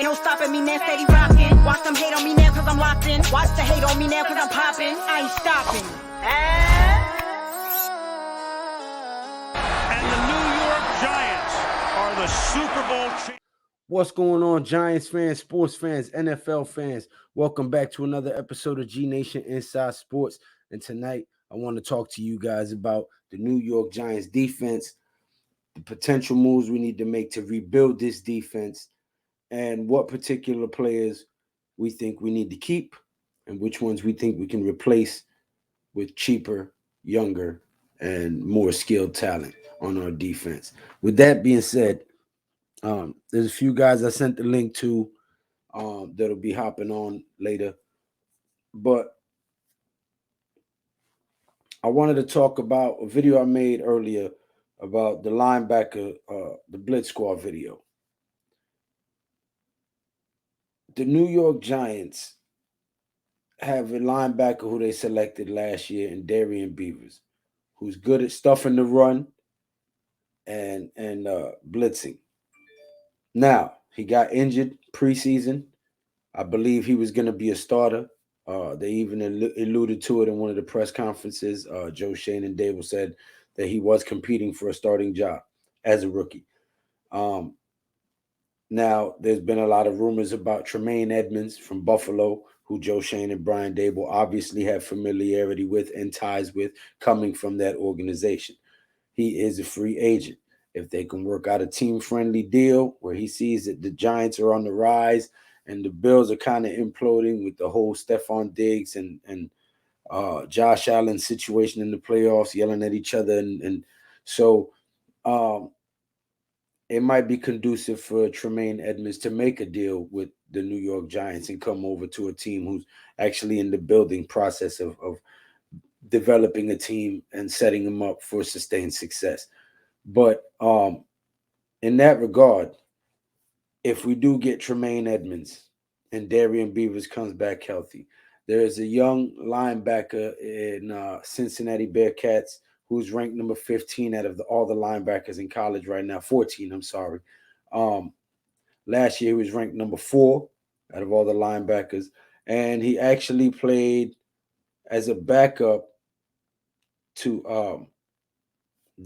no stopping me now, steady rocking. Watch them hate on me now cause I'm locked in. Watch the hate on me now cause I'm popping. I ain't stopping. And the New York Giants are the Super Bowl champions. What's going on, Giants fans, sports fans, NFL fans? Welcome back to another episode of G Nation Inside Sports. And tonight, I want to talk to you guys about the New York Giants defense, the potential moves we need to make to rebuild this defense, and what particular players we think we need to keep and which ones we think we can replace with cheaper, younger, and more skilled talent on our defense. With that being said, there's a few guys I sent the link to that'll be hopping on later. But I wanted to talk about a video I made earlier about the linebacker, the Blitz Squad video. The New York Giants have a linebacker who they selected last year in Darian Beavers, who's good at stuffing the run and blitzing. Now, he got injured preseason. I believe he was going to be a starter. They even alluded to it in one of the press conferences. Joe Shane and Dable said that he was competing for a starting job as a rookie. Now, there's been a lot of rumors about Tremaine Edmonds from Buffalo, who Joe Shane and Brian Dable obviously have familiarity with and ties with, coming from that organization. He is a free agent. If they can work out a team-friendly deal where he sees that the Giants are on the rise and the Bills are kind of imploding with the whole Stephon Diggs and Josh Allen situation in the playoffs, yelling at each other. And so it might be conducive for Tremaine Edmonds to make a deal with the New York Giants and come over to a team who's actually in the building process of developing a team and setting them up for sustained success. But in that regard, if we do get Tremaine Edmonds and Darian Beavers comes back healthy, there is a young linebacker in Cincinnati Bearcats who's ranked number 15 out of all the linebackers in college right now. 14, I'm sorry. Last year, he was ranked number 4 out of all the linebackers. And he actually played as a backup to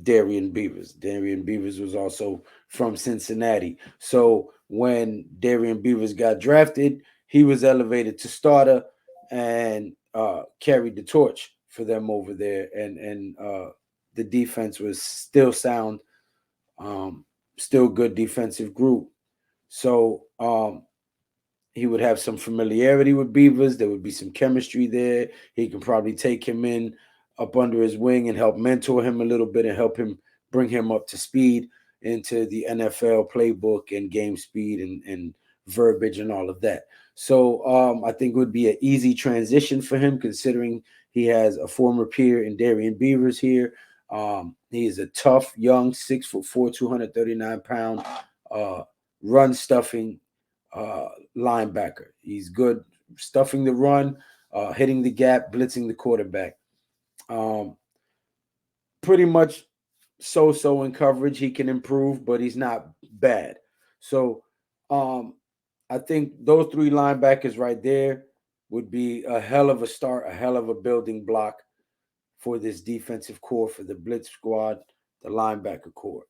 Darian Beavers. Darian Beavers was also from Cincinnati. So when Darian Beavers got drafted, he was elevated to starter and carried the torch for them over there. And the defense was still sound, still good defensive group. So he would have some familiarity with Beavers. There would be some chemistry there. He can probably take him in up under his wing and help mentor him a little bit and help him bring him up to speed into the NFL playbook and game speed and verbiage and all of that. So I think it would be an easy transition for him, considering he has a former peer in Darian Beavers here. He is a tough, young, 6'4", 239-pound, run-stuffing linebacker. He's good stuffing the run, hitting the gap, blitzing the quarterback. Pretty much so-so in coverage. He can improve, but he's not bad. So I think those 3 linebackers right there would be a hell of a start, a hell of a building block for this defensive core, for the Blitz squad, the linebacker core.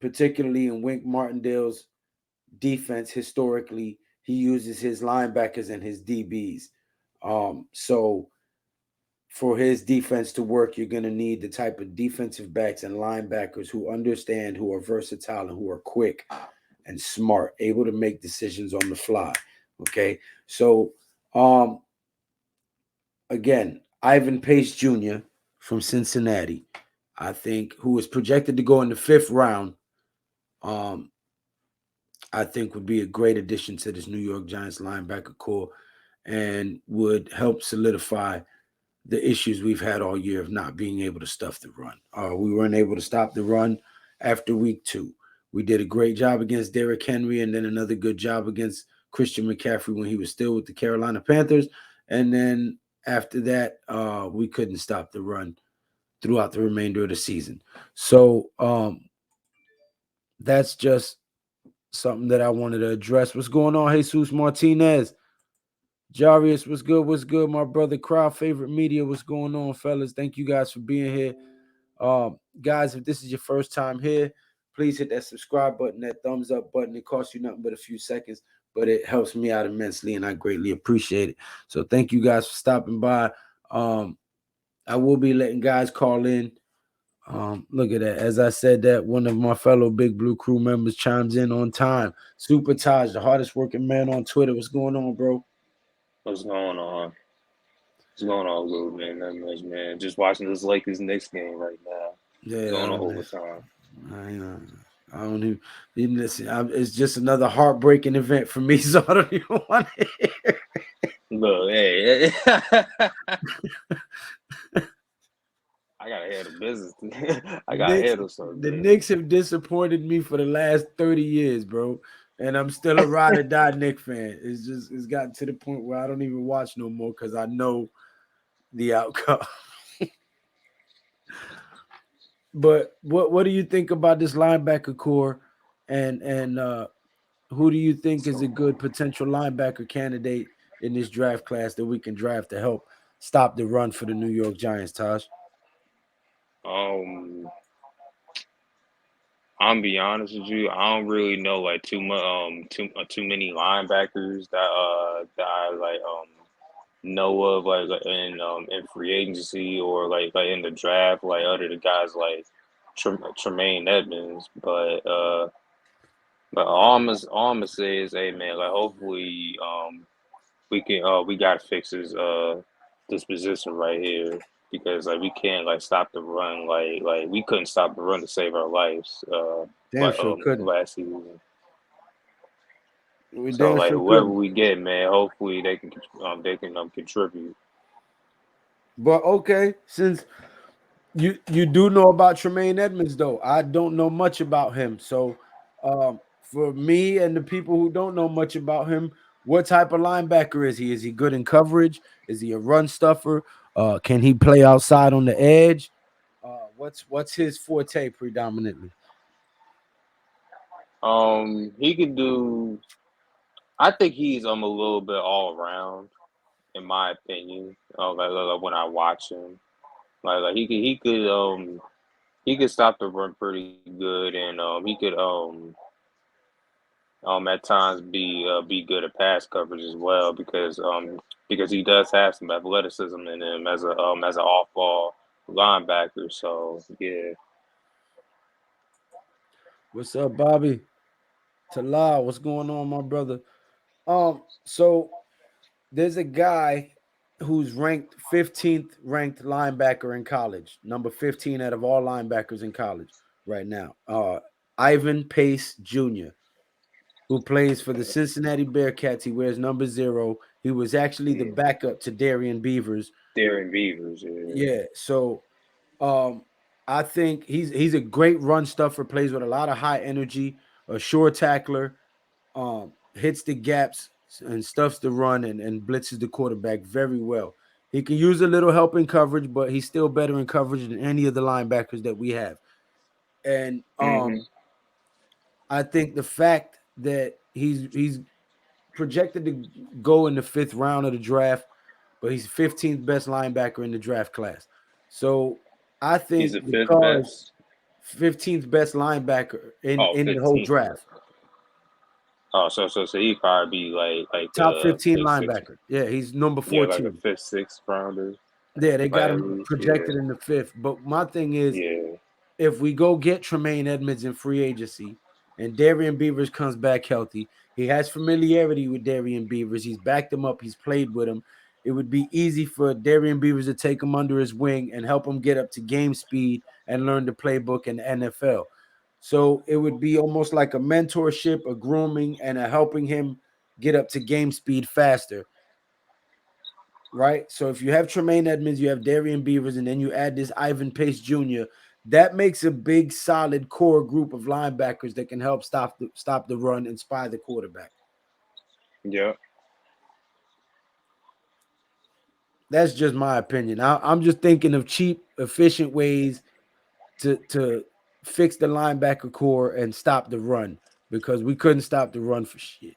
Particularly in Wink Martindale's defense, historically, he uses his linebackers and his DBs. So for his defense to work, you're going to need the type of defensive backs and linebackers who understand, who are versatile, and who are quick and smart, able to make decisions on the fly. Okay, so again, Ivan Pace Jr. from Cincinnati, I think, who is projected to go in the 5th round, I think would be a great addition to this New York Giants linebacker core and would help solidify the issues we've had all year of not being able to stuff the run. We weren't able to stop the run after week 2. We did a great job against Derrick Henry and then another good job against Christian McCaffrey when he was still with the Carolina Panthers. And then after that, we couldn't stop the run throughout the remainder of the season. So that's just something that I wanted to address. What's going on, Jesus Martinez? Jarius, what's good? What's good, my brother? Crowd favorite media, what's going on, fellas? Thank you guys for being here. Guys, if this is your first time here, please hit that subscribe button, that thumbs up button. It costs you nothing but a few seconds, but it helps me out immensely, and I greatly appreciate it. So thank you guys for stopping by. I will be letting guys call in. Look at that. As I said that, one of my fellow Big Blue Crew members chimes in on time. Super Taj, the hardest working man on Twitter. What's going on, bro? What's going on? What's going on, little man? Not much, man. Just watching this Lakers next game right now. Going Yeah, on overtime. I don't even listen. It's just another heartbreaking event for me, so I don't even want to hear. Look, hey, I gotta handle business. I gotta handle something. The Man. Knicks have disappointed me for the last 30 years, bro. And I'm still a ride or die Knicks fan. It's gotten to the point where I don't even watch no more because I know the outcome. But what do you think about this linebacker core, and who do you think is a good potential linebacker candidate in this draft class that we can draft to help stop the run for the New York Giants, Taj? Um, I'm be honest with you. I don't really know like too many linebackers that I like know of in free agency or like in the draft like other the guys like Tremaine Edmonds, but all I'm gonna say is, hey man, like hopefully we got fixes this position right here because like we can't like stop the run like we couldn't stop the run to save our lives Damn sure couldn't. last season. We So damn like sure whoever couldn't. we get, man, hopefully they can contribute. But okay, since you do know about Tremaine Edmonds, though I don't know much about him. So, for me and the people who don't know much about him, what type of linebacker is he? Is he good in coverage? Is he a run stuffer? Can he play outside on the edge? What's his forte predominantly? He could do. I think he's a little bit all around, in my opinion. Like when I watch him, like he could stop the run pretty good, and he could at times be good at pass coverage as well because he does have some athleticism in him as an off ball linebacker. So yeah. What's up, Bobby? Talal, what's going on, my brother? So there's a guy who's ranked 15th ranked linebacker in college, number 15 out of all linebackers in college right now. Ivan Pace Jr., who plays for the Cincinnati Bearcats. He wears number 0. He was actually the Yeah. backup to Darian Beavers. Darren Beavers, yeah. Yeah, so um I think he's a great run stuffer, plays with a lot of high energy, a sure tackler, hits the gaps and stuffs the run and blitzes the quarterback very well. He can use a little help in coverage, but he's still better in coverage than any of the linebackers that we have. And Hmm. I think the fact that he's projected to go in the 5th round of the draft, but he's 15th best linebacker in the draft class. So I He's the think fifth because best. 15th best linebacker in Oh, the whole 15th. draft. Oh, so he'd probably be like Top a 15 fifth, sixth, linebacker. Yeah, he's number yeah, like a 14. fifth, sixth rounder, Yeah, they like got at him least, yeah, projected in the 5th. But my thing is, yeah. if we go get Tremaine Edmonds in free agency and Darian Beavers comes back healthy, he has familiarity with Darian Beavers. He's backed him up. He's played with him. It would be easy for Darian Beavers to take him under his wing and help him get up to game speed and learn the playbook in the NFL. So it would be almost like a mentorship, a grooming, and a helping him get up to game speed faster, right? So if you have Tremaine Edmonds, you have Darian Beavers, and then you add this Ivan Pace Jr., that makes a big, solid core group of linebackers that can help stop the run and spy the quarterback. Yeah. That's just my opinion. I'm just thinking of cheap, efficient ways to fix the linebacker core and stop the run. because we couldn't stop the run for shit.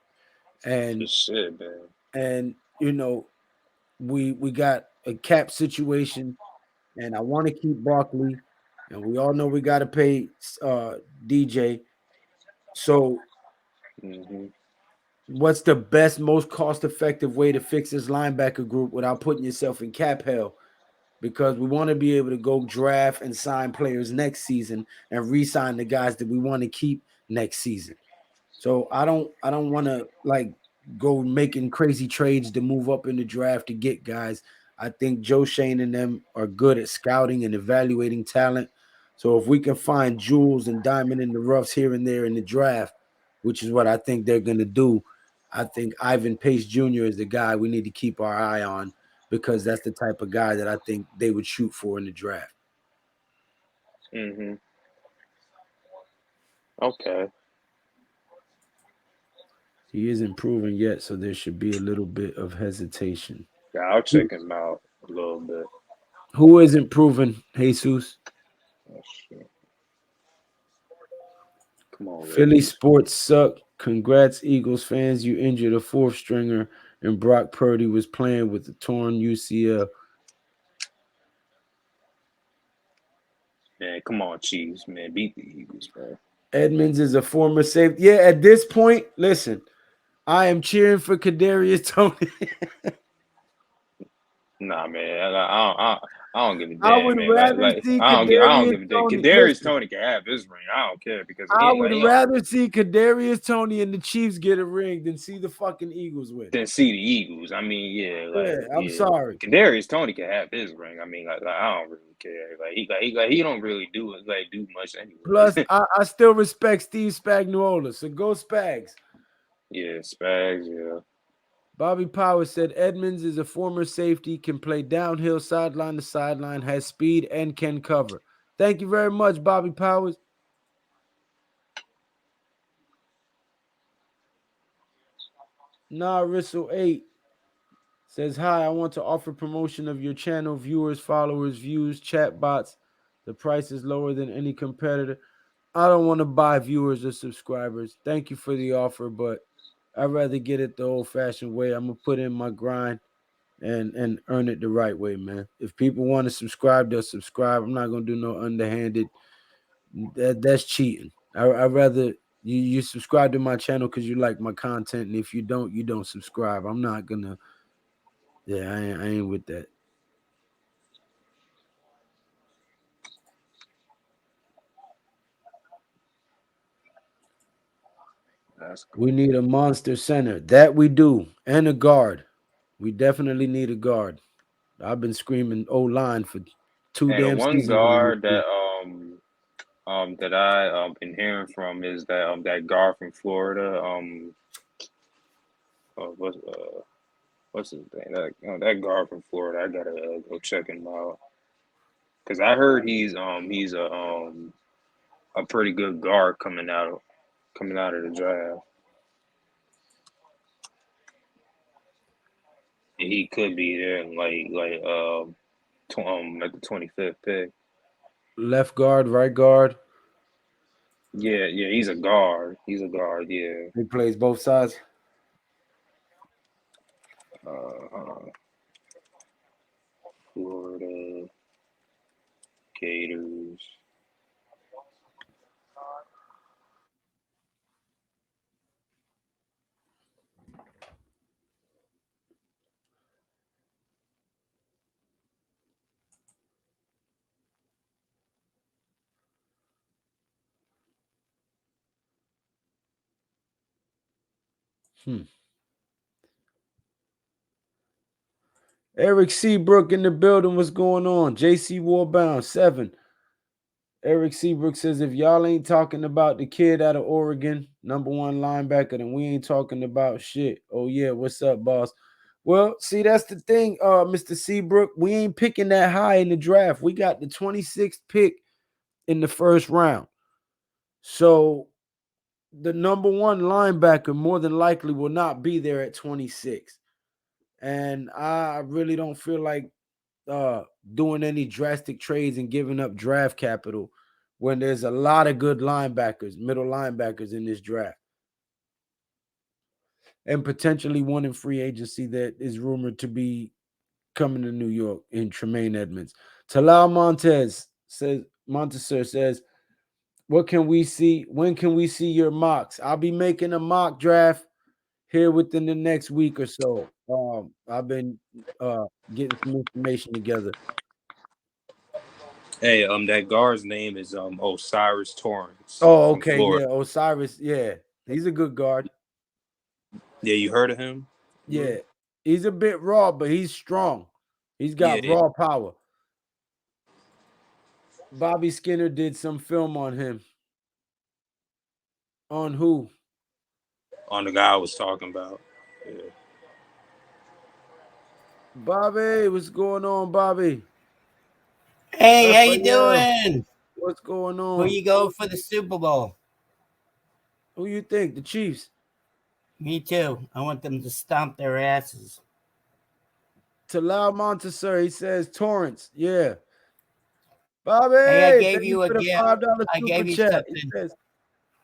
And Just shit, man. and you know, we got a cap situation, and I want to keep Barkley, and we all know we got to pay DJ. So, Hmm. what's the best, most cost effective way to fix this linebacker group without putting yourself in cap hell? Because we want to be able to go draft and sign players next season and re-sign the guys that we want to keep next season. So I don't want to like go making crazy trades to move up in the draft to get guys. I think Joe Shane and them are good at scouting and evaluating talent. So if we can find jewels and diamond in the roughs here and there in the draft, which is what I think they're going to do, I think Ivan Pace Jr. is the guy we need to keep our eye on, because that's the type of guy that I think they would shoot for in the draft. Hmm. Okay. He isn't proven yet, so there should be a little bit of hesitation. Yeah, I'll check him out a little bit. Who isn't proven, Jesus? Oh, shit. Come on, Philly Ravens. sports suck. Congrats, Eagles fans. You injured a fourth stringer, and Brock Purdy was playing with the torn UCL. Man, come on, Chiefs, man. Beat the Eagles, bro. Edmonds is a former safety. Yeah, at this point, listen, I am cheering for Kadarius Toney. Nah, man. I don't give a I damn, would man. rather see I don't Kadarius give a damn. Tony. Kadarius Listen, Tony can have his ring. I don't care because I would rather see Kadarius Tony and the Chiefs get a ring than see the fucking Eagles win. than see the Eagles. I mean, yeah, Yeah, like I'm yeah. sorry. Kadarius Tony can have his ring. I mean, like I don't really care. He don't really do much Plus, anyways. I still respect Steve Spagnuolo, so go Spags. Yeah, Spags. Yeah. Bobby Powers said Edmonds is a former safety, can play downhill, sideline to sideline, has speed, and can cover. Thank you very much, Bobby Powers. Nah, Rissel 8 says, hi, I want to offer promotion of your channel, viewers, followers, views, chat bots. The price is lower than any competitor. I don't want to buy viewers or subscribers. Thank you for the offer, but I'd rather get it the old-fashioned way. I'm going to put in my grind and earn it the right way, man. If people want to subscribe, they'll subscribe. I'm not gonna do no underhanded. That's cheating. I'd rather you subscribe to my channel because you like my content, and if you don't, you don't subscribe. I'm not gonna. Yeah, I ain't with that. That's We cool. need a monster center. That we do, and a guard. We definitely need a guard. I've been screaming O line for two And the damn one seasons on guard this. that I been hearing from is that guard from Florida. Uh, what's uh what's his name? That guard from Florida. I gotta go check him out because I heard he's a pretty good guard coming out of the draft. And he could be there at the 25th pick. Left guard, right guard. Yeah, yeah, he's a guard. He's a guard. Yeah. He plays both sides. Hold on. Florida Gators. Hmm. Eric Seabrook in the building. What's going on? JC Warbound 7. Eric Seabrook says, if y'all ain't talking about the kid out of Oregon, number one linebacker, then we ain't talking about shit. Oh, yeah. What's up, boss? Well, see, that's the thing, Mr. Seabrook. We ain't picking that high in the draft. We got the 26th pick in the first round. So the number one linebacker more than likely will not be there at 26. And I really don't feel like doing any drastic trades and giving up draft capital when there's a lot of good linebackers, middle linebackers in this draft. And potentially one in free agency that is rumored to be coming to New York in Tremaine Edmonds. Talal Montesor says, what can we see? When can we see your mocks? I'll be making a mock draft here within the next week or so. I've been getting some information together. Hey, that guard's name is Osiris Torrance. Oh, from okay, Florida. yeah, Osiris, yeah, he's a good guard. Yeah, you heard of him? Yeah, he's a bit raw, but he's strong. He's got Yeah. raw power. Bobby Skinner did some film on him. On who? On the guy I was talking about. Yeah. Bobby, what's going on, Bobby? Hey, how you Raphael, doing? what's going Who on? you go for the Super Bowl? Who you think? The Chiefs? Me too. I want them to stomp their asses. Talal Montesor, he says Torrance. Yeah. Bobby, Hey, I gave thank you you a for the gift. $5 I super gave you chat. He something. says,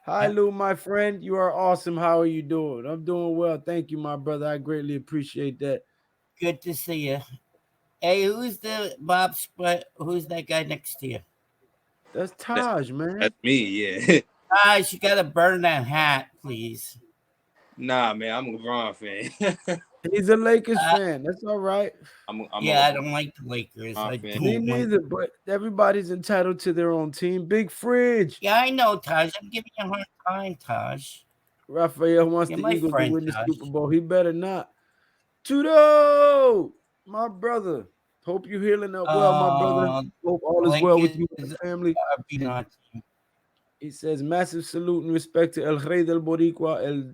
hi, Lou, my friend. You are awesome. How are you doing? I'm doing well. Thank you, my brother. I greatly appreciate that. Good to see you. Hey, who's the Bob Split? Who's that guy next to you? That's Taj, man. That's me, yeah. Guys, you gotta burn that hat, please. Nah, man, I'm a LeBron fan. He's a Lakers fan. That's all right. I'm I don't like the Lakers. I fan. don't Me like- neither, but everybody's entitled to their own team. Big Fridge. Yeah, I know, Taj. I'm giving you a hard time, Taj. Raphael wants You're the my Eagles to friend, win the Taj. Super Bowl. He better not. Tudo, my brother. Hope you're healing up well, my brother. Hope all is well with you and the family. He says, massive salute and respect to El Rey del Boricua, El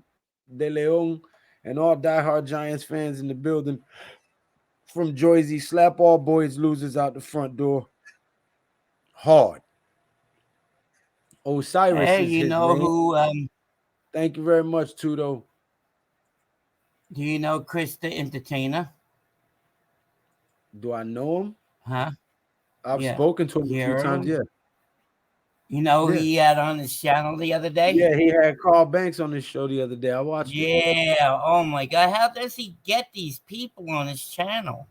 de Leon, and all diehard Giants fans in the building. From Jersey, slap all boys losers out the front door. Hard. Osiris Hey, is you his know name. who? Thank you very much, Tudo. Do you know Chris the Entertainer? Do I know him? Huh? I've Yeah. spoken to him a You few heard times, him? yeah. You know who Yeah. he had on his channel the other day? Yeah, he had Carl Banks on his show the other day. I watched it. Yeah. Oh my God. How does he get these people on his channel?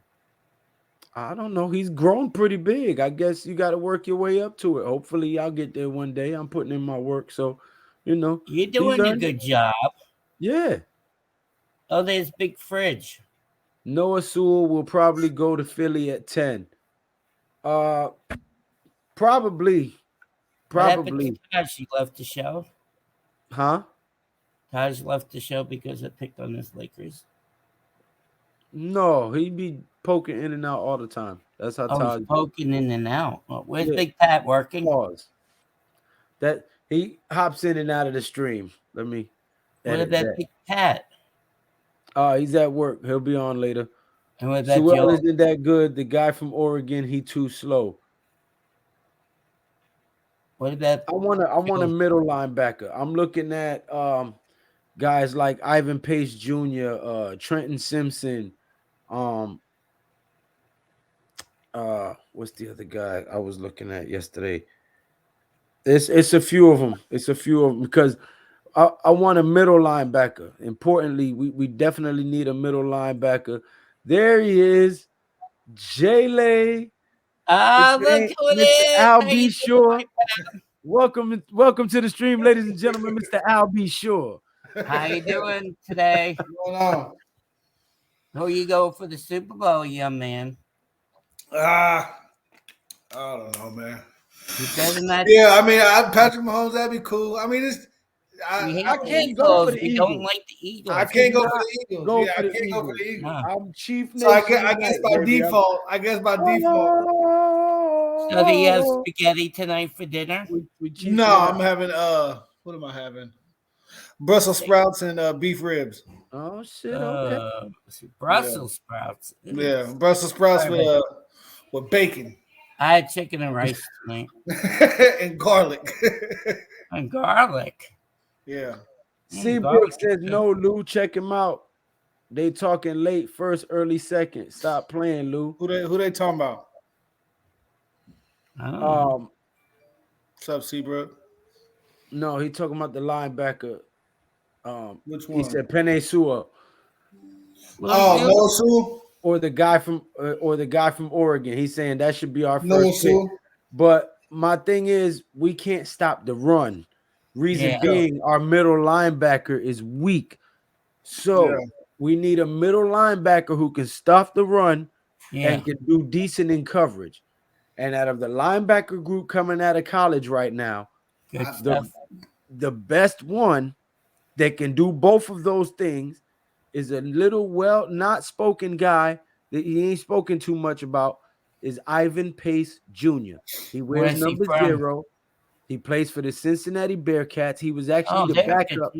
I don't know. He's grown pretty big. I guess you got to work your way up to it. Hopefully, I'll get there one day. I'm putting in my work, so You're he's doing a learning. good job. Yeah. Oh, there's Big Fridge. Noah Sewell will probably go to Philly at 10. Probably. What happened Probably. to Taj? He left the show. Huh? Taj left the show because I picked on his Lakers. No, he be poking in and out all the time. That's how Oh, Todd he's poking in and out. Oh, where's Yeah. Big Pat working? pause. That he hops in and out of the stream. Let me What edit about that. Big Pat? He's at work. He'll be on later. And what about Sewell Joe? isn't that good. The guy from Oregon, he too slow. What about I want a Joe? middle linebacker. I'm looking at guys like Ivan Pace Jr., Trenton Simpson. What's the other guy I was looking at yesterday? It's a few of them. It's a few of them because I want a middle linebacker. Importantly, we definitely need a middle linebacker. There he is, Jay. Ah, look who it Mr. is. Al How B. you Shore. Welcome to the stream, ladies and gentlemen, Mr. Al B. Shore. How you doing today? What's going on? Who you go for the Super Bowl, young man? I don't know, man. You better not. Yeah, I mean, Patrick Mahomes, that'd be cool. I mean, I We can't hate go for Eagles. the We Eagles. don't like the Eagles. I can't go for not the Eagles. go Yeah, for I the can't go for the Eagles. Eagles. I'm Chief So I Nation guess tonight, by baby. default, I guess by default. So do you have spaghetti tonight for dinner? We Chief No, tonight. I'm having what am I having? Brussels sprouts and beef ribs. Oh shit! Okay. Brussels sprouts. Yeah, Brussels sprouts with bacon I had chicken and rice tonight. and garlic. And garlic. Yeah. Seabrook says no, Lou. Check him out. They talking late first, early second. Stop playing, Lou. Who they talking about? I don't know. What's up, Seabrook? No, he talking about the linebacker. Which He one? said Penei Sewell Oh, Noah Sewell. or the guy from Oregon. He's saying that should be our Noah first pick. Sewell. But my thing is, we can't stop the run. Reason being, our middle linebacker is weak. So we need a middle linebacker who can stuff the run and can do decent in coverage. And out of the linebacker group coming out of college right now, the best one that can do both of those things is a little not spoken guy that he ain't spoken too much about is Ivan Pace Jr. He wears number 0. He plays for the Cincinnati Bearcats. He was actually the backup.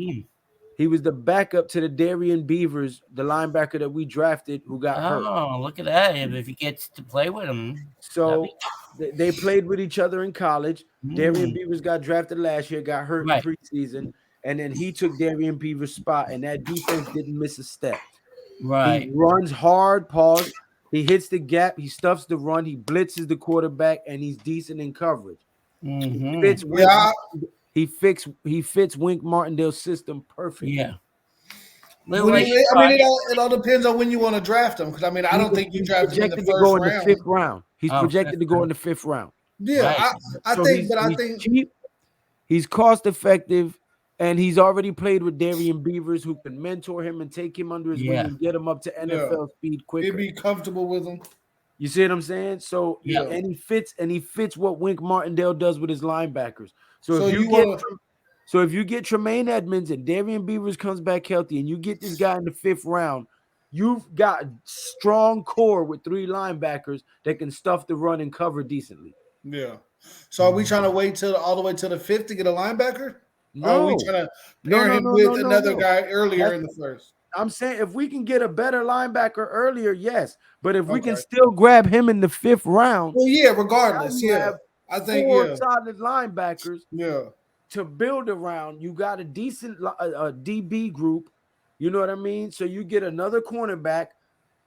He was the backup to the Darian Beavers, the linebacker that we drafted who got hurt. Oh, look at that. If he gets to play with him. So they played with each other in college. Darian Beavers got drafted last year, got hurt in preseason, and then he took Darian Beavers' spot, and that defense didn't miss a step. Right. He runs hard, pause. He hits the gap. He stuffs the run. He blitzes the quarterback, and he's decent in coverage. He fits Wink Martindale's system perfectly. Yeah. It all depends on when you want to draft him. Because I don't think you draft him in the first round. The 5th round. He's projected to go in the 5th round. Yeah, I think he's cheap. He's cost effective, and he's already played with Darian Beavers, who can mentor him and take him under his wing and get him up to NFL speed quicker. He'd be comfortable with him. You see what I'm saying? So and he fits what Wink Martindale does with his linebackers. So if you get Tremaine Edmonds and Darian Beavers comes back healthy, and you get this guy in the 5th round, you've got a strong core with 3 linebackers that can stuff the run and cover decently. Yeah. So are we trying to wait all the way till the 5th to get a linebacker? No. Or are we trying to pair him with another guy earlier in the first? I'm saying if we can get a better linebacker earlier, yes. But if we can still grab him in the 5th round, regardless, I think 4 solid linebackers. Yeah. To build around, you got a decent DB group. You know what I mean? So you get another cornerback,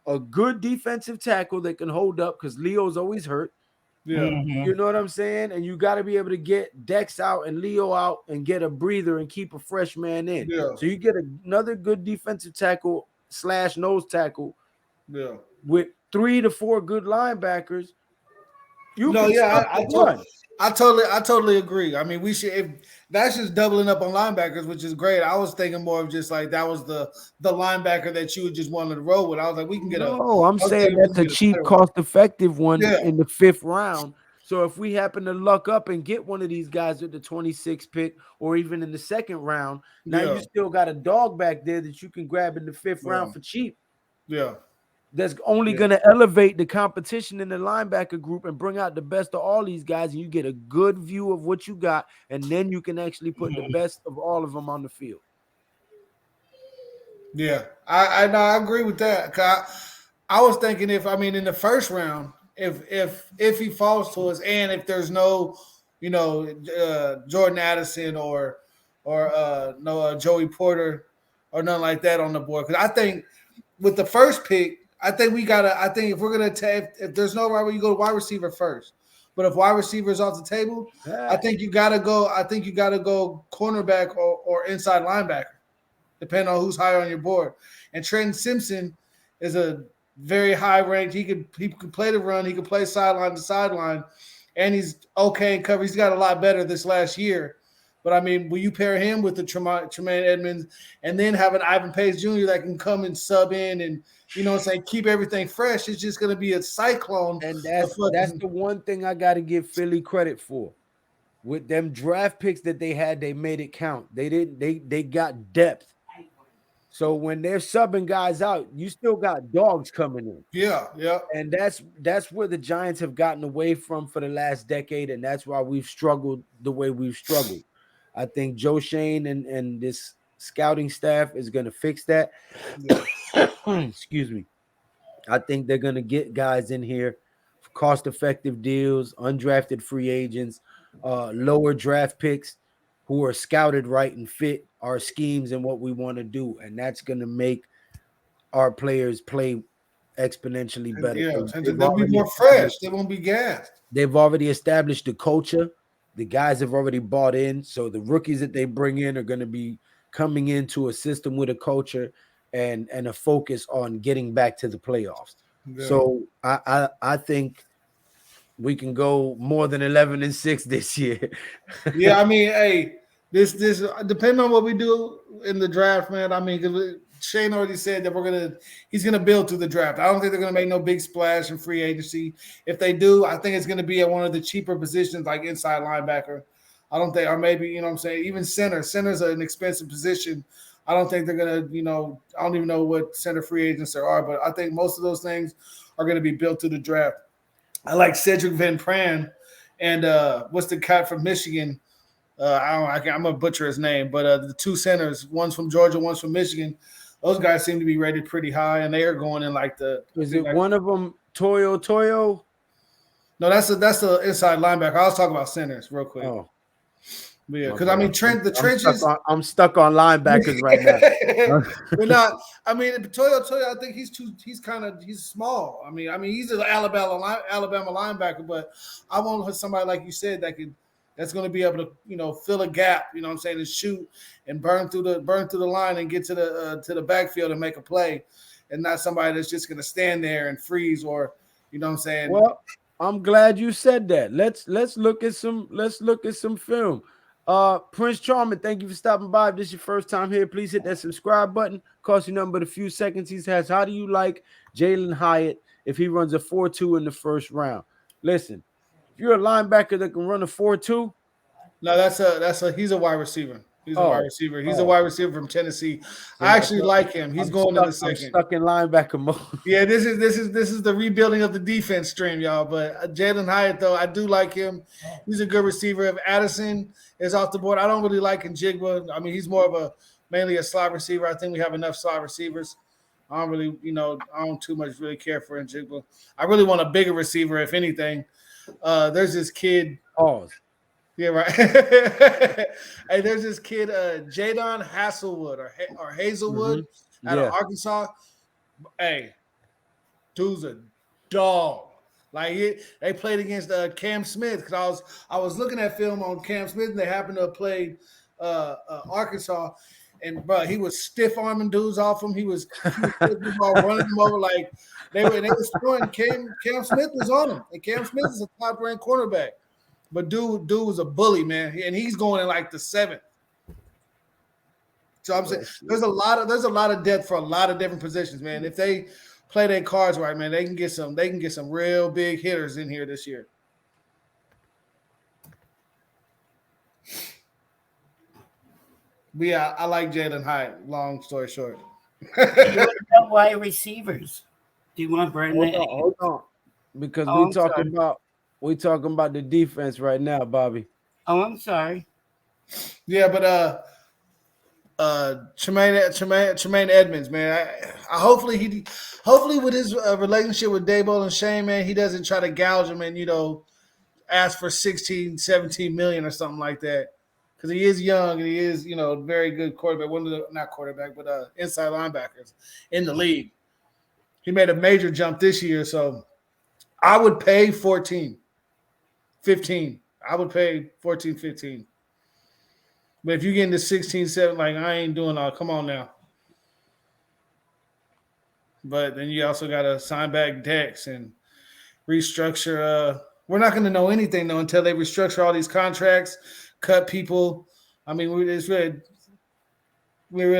a good defensive tackle that can hold up because Leo's always hurt. Yeah. You know what I'm saying? And you got to be able to get Dex out and Leo out and get a breather and keep a fresh man in. Yeah. So you get another good defensive tackle / nose tackle. Yeah. With 3 to 4 good linebackers. I totally agree. I mean, we should. If that's just doubling up on linebackers, which is great. I was thinking more of just like that was the linebacker that you would just wanted to roll with. I was like, we can get I'm saying that's a cheap, cost-effective one in the 5th round. So if we happen to luck up and get one of these guys with the 26th pick, or even in the 2nd round, now you still got a dog back there that you can grab in the 5th round for cheap. Yeah. That's only going to elevate the competition in the linebacker group and bring out the best of all these guys, and you get a good view of what you got, and then you can actually put the best of all of them on the field. Yeah, I agree with that. I was thinking in the 1st round, if he falls to us, and if there's no, Jordan Addison or no Joey Porter or nothing like that on the board, because I think with the 1st pick, I think if we're gonna take, if there's no right way, you go to wide receiver first. But if wide receiver is off the table, I think you gotta go. I think you gotta go cornerback or inside linebacker, depending on who's higher on your board. And Trenton Simpson is a very high ranked. He can play the run. He can play sideline to sideline, and he's okay in cover. He's got a lot better this last year. But I mean, will you pair him with the Tremaine Edmonds and then have an Ivan Pace Jr. that can come and sub in and keep everything fresh? It's just going to be a cyclone. And that's the one thing I got to give Philly credit for. With them draft picks that they had, they made it count. They got depth. So when they're subbing guys out, you still got dogs coming in. Yeah. And that's where the Giants have gotten away from for the last decade, and that's why we've struggled the way we've struggled. I think Joe Shane and this scouting staff is going to fix that. Yeah. Excuse me. I think they're going to get guys in here for cost-effective deals, undrafted free agents, lower draft picks who are scouted right and fit our schemes and what we want to do. And that's going to make our players play exponentially better. Yeah, they'll be more fresh. They won't be gassed. They've already established the culture The guys have already bought in, so the rookies that they bring in are going to be coming into a system with a culture and a focus on getting back to the playoffs. Yeah. So I think we can go more than 11-6 this year. Yeah, I mean, hey, this depending on what we do in the draft, man. I mean, 'cause Shane already said that he's gonna build through the draft. I don't think they're gonna make no big splash in free agency. If they do, I think it's gonna be at one of the cheaper positions, like inside linebacker. I don't think, or maybe, you know what I'm saying, even center. Center's an expensive position. I don't think they're gonna, I don't even know what center free agents there are, but I think most of those things are gonna be built through the draft. I like Cedric Van Pran and what's the cat from Michigan? I'm gonna butcher his name, but the two centers, one's from Georgia, one's from Michigan. Those guys seem to be rated pretty high, and they are going in like the. Is it one of them Toyo? No, that's the inside linebacker. I was talking about centers real quick. Oh, yeah, because I mean the trenches. I'm stuck on linebackers right now. We're not. I mean, Toyo. I think he's small. I mean, he's an Alabama linebacker, but I want somebody like you said that's going to be able to fill a gap. You know what I'm saying, and shoot and burn through the line and get to the backfield and make a play, and not somebody that's just going to stand there and freeze or you know what I'm saying. Well, I'm glad you said that. Let's look at some film. Prince Charming, thank you for stopping by. If this is your first time here, please hit that subscribe button. Costs you nothing but a few seconds. He says, how do you like Jalen Hyatt if he runs a 4.2 in the first round? Listen, if you're a linebacker that can run a 4.2, no, he's a wide receiver. He's a wide receiver. He's a wide receiver from Tennessee. I actually like him. He's going to the second. I'm stuck in linebacker mode. Yeah, this is the rebuilding of the defense stream, y'all. But Jalen Hyatt, though, I do like him. He's a good receiver. If Addison is off the board, I don't really like Njigba. I mean, he's more of mainly a slot receiver. I think we have enough slot receivers. I don't really, I don't too much really care for Njigba. I really want a bigger receiver, if anything. There's this kid. Pause. Yeah, right. Hey, there's this kid, Jadon Hasselwood or Hazelwood out of Arkansas. Hey, dude's a dog. Like they played against Cam Smith because I was looking at film on Cam Smith and they happened to have played Arkansas, and bro, he was stiff arming dudes off him. He was running them over like they were throwing. Cam Smith was on him, and Cam Smith is a top ranked cornerback. But dude was a bully, man, and he's going in like the 7th. So I'm saying there's a lot of depth for a lot of different positions, man. If they play their cards right, man, they can get some real big hitters in here this year. But yeah, I like Jalen Hyatt. Long story short. Wide receivers. Do you want Brandon? Hold on. Because we're talking about the defense right now, Bobby. Oh, I'm sorry. Yeah, but Tremaine Edmonds, man. I hopefully with his relationship with Daboll and Shane, man, he doesn't try to gouge him and ask for 16, 17 million or something like that. Because he is young and he is, very good quarterback. Not quarterback, but inside linebackers in the league. He made a major jump this year, so I would pay 14. 15. I would pay 14, 15. But if you get into 16, 7, like I ain't doing all. Come on now. But then you also got to sign back Dex and restructure. We're not going to know anything though until they restructure all these contracts, cut people. I mean, we really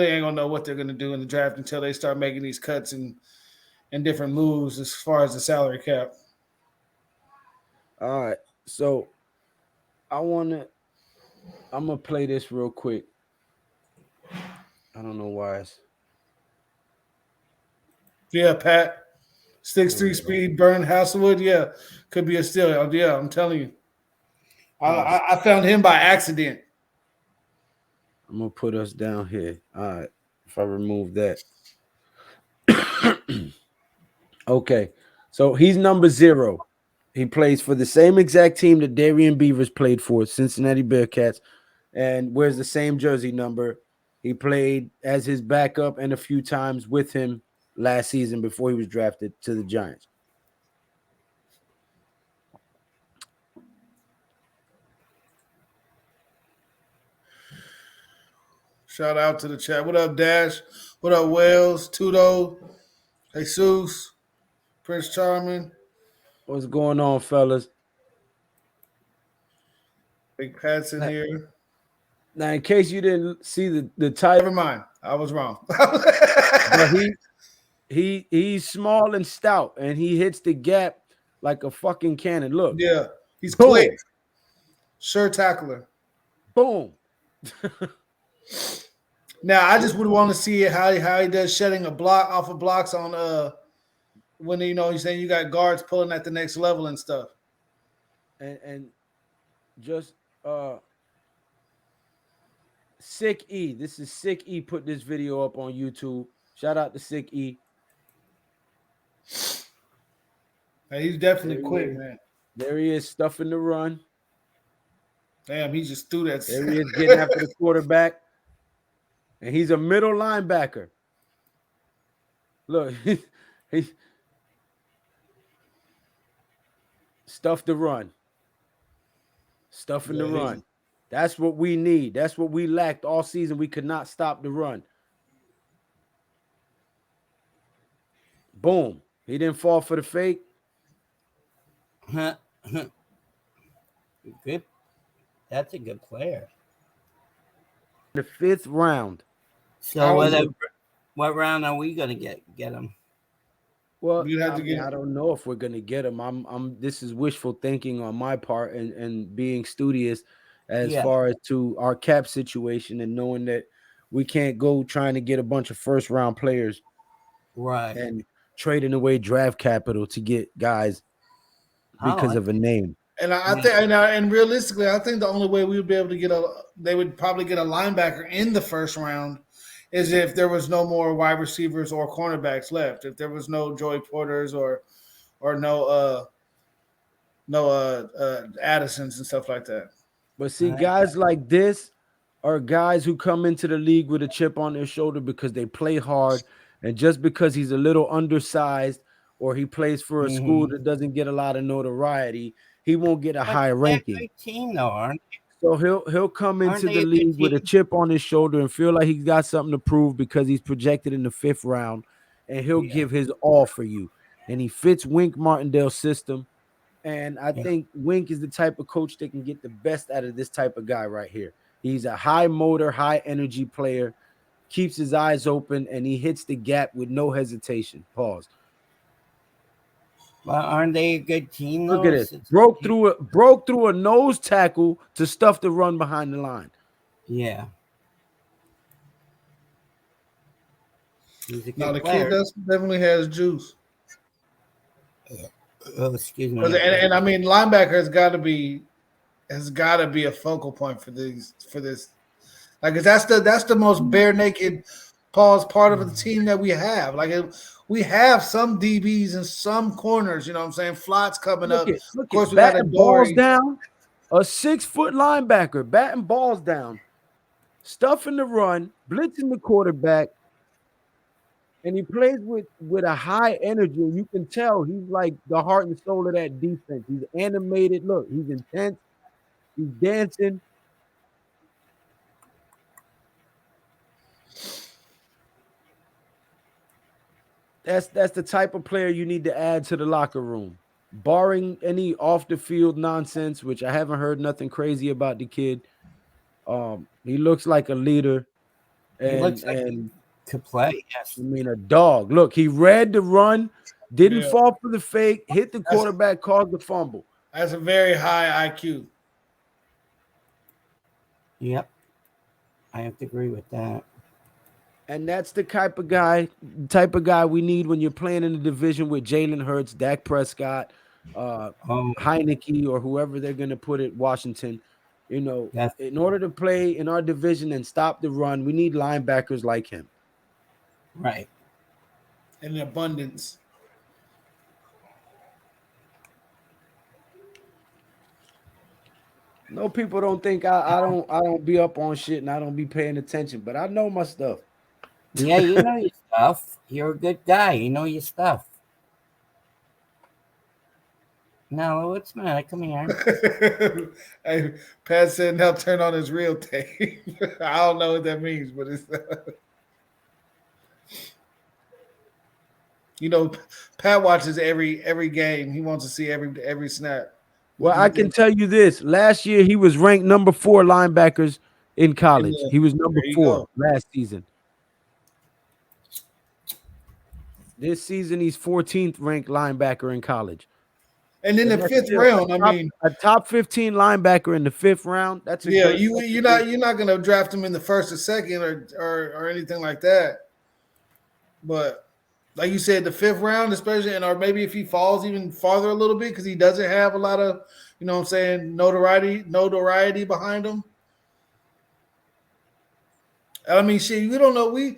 ain't gonna know what they're going to do in the draft until they start making these cuts and different moves as far as the salary cap. All right. So I'm gonna play this real quick. I don't know why Yeah, Pat. 6'3" speed, burn Hasselwood. Yeah, could be a steal. Yeah, I'm telling you. I found him by accident. I'm gonna put us down here. All right. If I remove that. Okay. So he's number 0. He plays for the same exact team that Darian Beavers played for, Cincinnati Bearcats, and wears the same jersey number. He played as his backup and a few times with him last season before he was drafted to the Giants. Shout out to the chat. What up, Dash? What up, Wells? Tudo? Jesus? Prince Charming? What's going on, fellas? Big Pat's in here. Now, in case you didn't see the title, Never mind. I was wrong. but he's small and stout, and he hits the gap like a fucking cannon. Look, Yeah, he's boom, quick. Sure tackler. boom. Now I just would want to see how he does shedding a block off of blocks on when he's saying you got guards pulling at the next level and stuff. And just Sick E. This is Sick E put this video up on YouTube. Shout out to Sick E. Hey, he's definitely quick, man. There he is, stuffing the run. Damn, he just threw that. There he is getting after the quarterback. And he's a middle linebacker. Look, he stuffed the run. Stuffing the run. That's what we need. That's what we lacked all season. We could not stop the run. Boom. He didn't fall for the fake. Good. That's a good player. The 5th round. So what round are we gonna get him? Well, I don't know if we're gonna get him. This is wishful thinking on my part and being studious as far as to our cap situation and knowing that we can't go trying to get a bunch of first round players, right? And trading away draft capital to get guys because of a name. And I think, and realistically, I think the only way we would be able to they would probably get a linebacker in the first round is if there was no more wide receivers or cornerbacks left. If there was no Joey Porters or no Addisons and stuff like that. But see, guys like this are guys who come into the league with a chip on their shoulder because they play hard, and just because he's a little undersized or he plays for a school that doesn't get a lot of notoriety, he won't get a high ranking. Team, though, aren't they? So he'll come into the league with a chip on his shoulder and feel like he's got something to prove because he's projected in the 5th round, and he'll give his all for you. And he fits Wink Martindale's system. And I think Wink is the type of coach that can get the best out of this type of guy right here. He's a high motor, high energy player, keeps his eyes open, and he hits the gap with no hesitation. Pause. Well, aren't they a good team? Look at this. Broke through a nose tackle to stuff the run behind the line. Yeah. He's a good No, the player. kid definitely has juice. Oh, excuse me. And I mean, linebacker has got to be a focal point for this. Like, that's the most bare naked part of the team that we have. Like, we have some DBs and some corners. You know what I'm saying? Flots coming up. Of course, we got a balls down. A 6-foot linebacker batting balls down, stuffing the run, blitzing the quarterback. And he plays with a high energy. You can tell he's like the heart and soul of that defense. He's animated. Look, he's intense. He's dancing. That's the type of player you need to add to the locker room. Barring any off the field nonsense, which I haven't heard nothing crazy about the kid. He looks like a leader. And, he looks like he could play, yes. I mean, a dog. Look, he read the run, didn't fall for the fake, hit the quarterback, caused the fumble. That's a very high IQ. Yep. I have to agree with that. And that's the type of guy we need when you're playing in the division with Jalen Hurts, Dak Prescott, Heineke, or whoever they're going to put at Washington. You know, in order to play in our division and stop the run, we need linebackers like him. Right. In abundance. No, people don't think I don't be up on shit and I don't be paying attention, but I know my stuff. Yeah, you know your stuff. You're a good guy. You know your stuff. No, it's not. Come here. Hey, Pat said now turn on his real tape. I don't know what that means, but it's you know, Pat watches every game. He wants to see every snap. Well, I can tell you this: last year he was ranked number 4 linebackers in college. He was number There you 4 go. last season. This season, he's 14th ranked linebacker in college. And in the And that's fifth still round, I mean, a top 15 linebacker in the 5th round. That's a yeah, good. you're not gonna draft him in the first or second or anything like that. But like you said, the 5th round, especially, or maybe if he falls even farther a little bit because he doesn't have a lot of, you know what I'm saying, notoriety behind him. I mean, shit, we don't know. We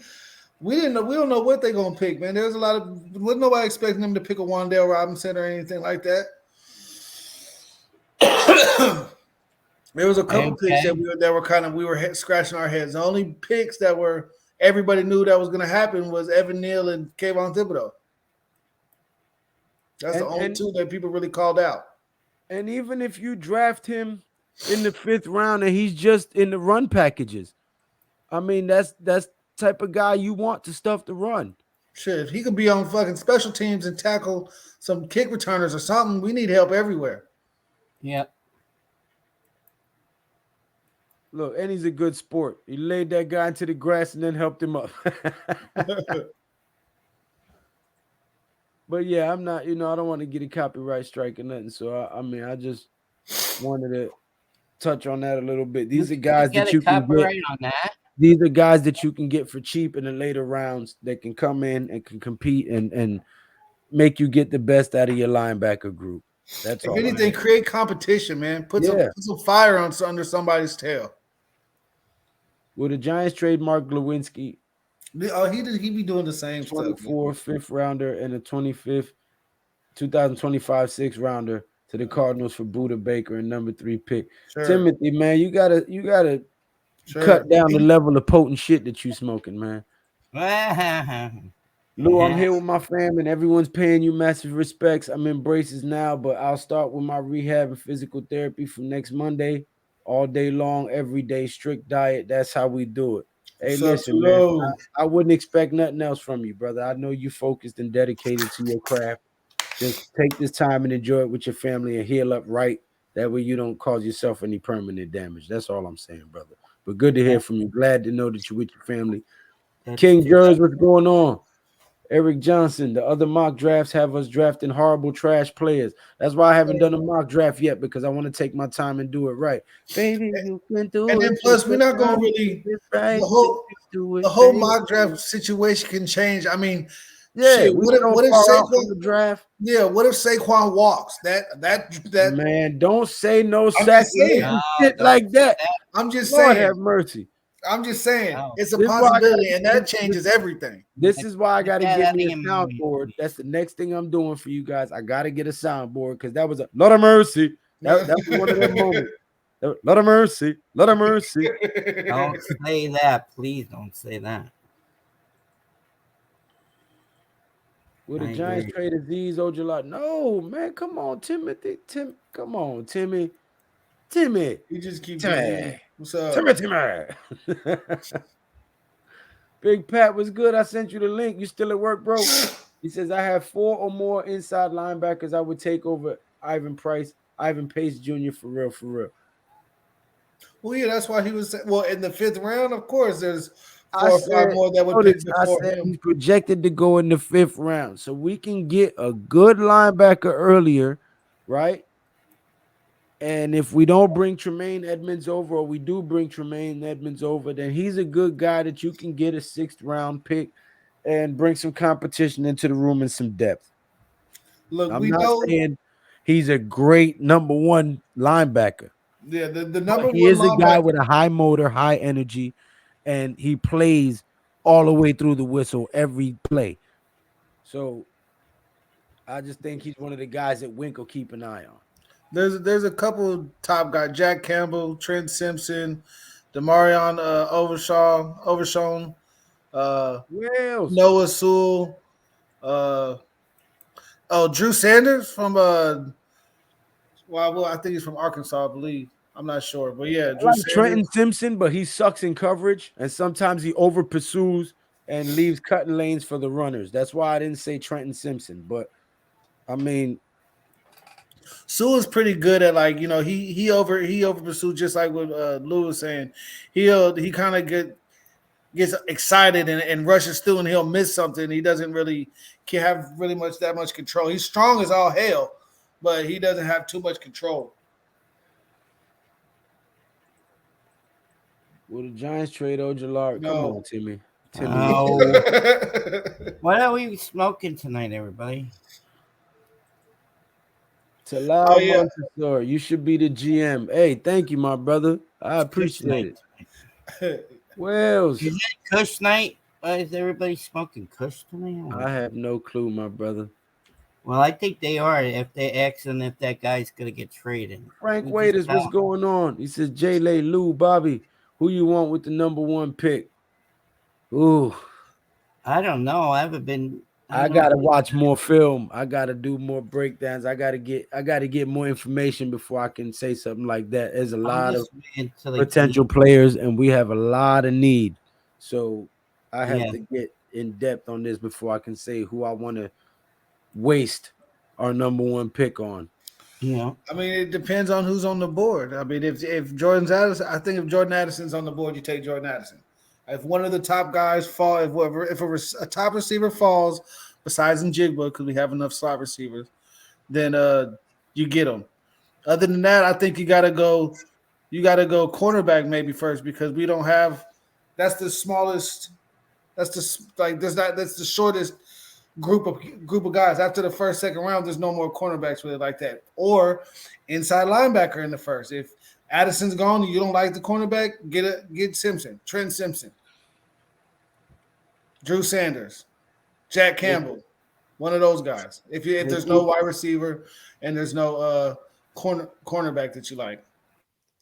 don't know what they're gonna pick, man. There's a lot of wasn't nobody expecting them to pick a Wan'Dale Robinson or anything like that. There was a couple picks that we were scratching our heads. The only picks that were everybody knew that was going to happen was Evan Neal and Kayvon Thibodeau. That's the only two that people really called out. And even if you draft him in the 5th round and he's just in the run packages, I mean that's type of guy you want to stuff the run. Shit, if he could be on fucking special teams and tackle some kick returners or something, we need help everywhere. Yep. Look, and he's a good sport. He laid that guy into the grass and then helped him up. But yeah, I'm not, I don't want to get a copyright strike or nothing. So I just wanted to touch on that a little bit. These are guys that you can get on that. These are guys that you can get for cheap in the later rounds that can come in and can compete and make you get the best out of your linebacker group. That's all. If anything, create competition, man. Put some fire under somebody's tail. Will the Giants trade Mark Glowinski? Oh, he be doing the same 24 stuff. 5th rounder and a 25th 2025 6th rounder to the Cardinals for Buda Baker and number 3 pick. Sure. Timothy, man, you gotta cut down the level of potent shit that you smoking, man. Lou, I'm here with my fam and everyone's paying you massive respects. I'm in braces now, but I'll start with my rehab and physical therapy from next Monday. All day long, every day, strict diet. That's how we do it. Hey, listen, man, I wouldn't expect nothing else from you, brother. I know you focused and dedicated to your craft. Just take this time and enjoy it with your family and heal up right. That way you don't cause yourself any permanent damage. That's all I'm saying, brother. But good to hear from you. Glad to know that you're with your family. King Jers, what's going on? Eric Johnson, the other mock drafts have us drafting horrible trash players. That's why I haven't done a mock draft yet, because I want to take my time and do it right. Baby, you can do it. And then plus, we're not going to really right. The whole mock draft situation can change. I mean, yeah, what if Saquon the draft? Yeah, what if Saquon walks? That man, don't say no sack shit like that. I'm just Lord saying. Have mercy. I'm just saying it's a possibility, and that changes everything. This is why I got to get me a soundboard. That's the next thing I'm doing for you guys. I got to get a soundboard because that was a lot of mercy. That was one of them moments. Lot of mercy. Lot of mercy. Don't say that. Please don't say that. Will the Giants trade Azeez Ojulari? No, man. Come on, Timothy. Come on, Timmy. You just keep Timmy. What's up? Timmy. Big Pat was good. I sent you the link. You still at work, bro? He says, I have 4 or more inside linebackers I would take over Ivan Pace Jr. for real. Well, yeah, that's why he was in the 5th round. Of course, there's 4 or 5 more that would pick before him. He's projected to go in the 5th round, so we can get a good linebacker earlier, right? And if we don't bring Tremaine Edmonds over, or we do bring Tremaine Edmonds over, then he's a good guy that you can get a 6th round pick and bring some competition into the room and some depth. Look, I'm not saying he's a great number 1 linebacker. Yeah, the number 1 he is a guy with a high motor, high energy, and he plays all the way through the whistle every play. So I just think he's one of the guys that Wink will keep an eye on. There's a couple top guys: Jack Campbell, Trent Simpson, Demarion Overshown, Noah Sewell, Drew Sanders from Well, I think he's from Arkansas, I believe. I'm not sure, but yeah, I Drew like Sanders. Trenton Simpson, but he sucks in coverage, and sometimes he over pursues and leaves cutting lanes for the runners. That's why I didn't say Trenton Simpson. But I mean, Sue is pretty good at like he over pursued just like what Lou was saying. He kind of gets excited and rushes through and he'll miss something. He doesn't really can't have really that much control. He's strong as all hell, but he doesn't have too much control. will the Giants trade Ojolari? Come No. on, Timmy. Oh, what are we smoking tonight, everybody? Talal Oh, yeah. Montessor, you should be the GM. Hey, thank you, my brother. I appreciate it. Wells, Is it Kush night? Is everybody smoking Kush tonight? I have no clue, my brother. Well, I think they are. If they're asking if that guy's gonna get traded. Frank We just Waiters, what's found- going on? He says, J. Lay, Lou, Bobby, who you want with the number 1 pick? Ooh, I don't know. I haven't been. I gotta watch more film. I gotta do more breakdowns. I gotta get more information before I can say something like that. There's a lot of potential players, and we have a lot of need. So I have to get in depth on this before I can say who I want to waste our number 1 pick on. Yeah. I mean, it depends on who's on the board. I mean, if Jordan Addison, I think if Jordan Addison's on the board, you take Jordan Addison. If one of the top guys fall, if a top receiver falls, besides Njigba, because we have enough slot receivers, then you get them. Other than that, I think you gotta go cornerback maybe first because we don't have. That's the smallest. That's the shortest group of guys. After the first, second round, there's no more cornerbacks really like that. Or inside linebacker in the first. If Addison's gone and you don't like the cornerback, get Simpson, Trent Simpson, Drew Sanders, Jack Campbell, one of those guys. If there's no wide receiver and there's no cornerback that you like.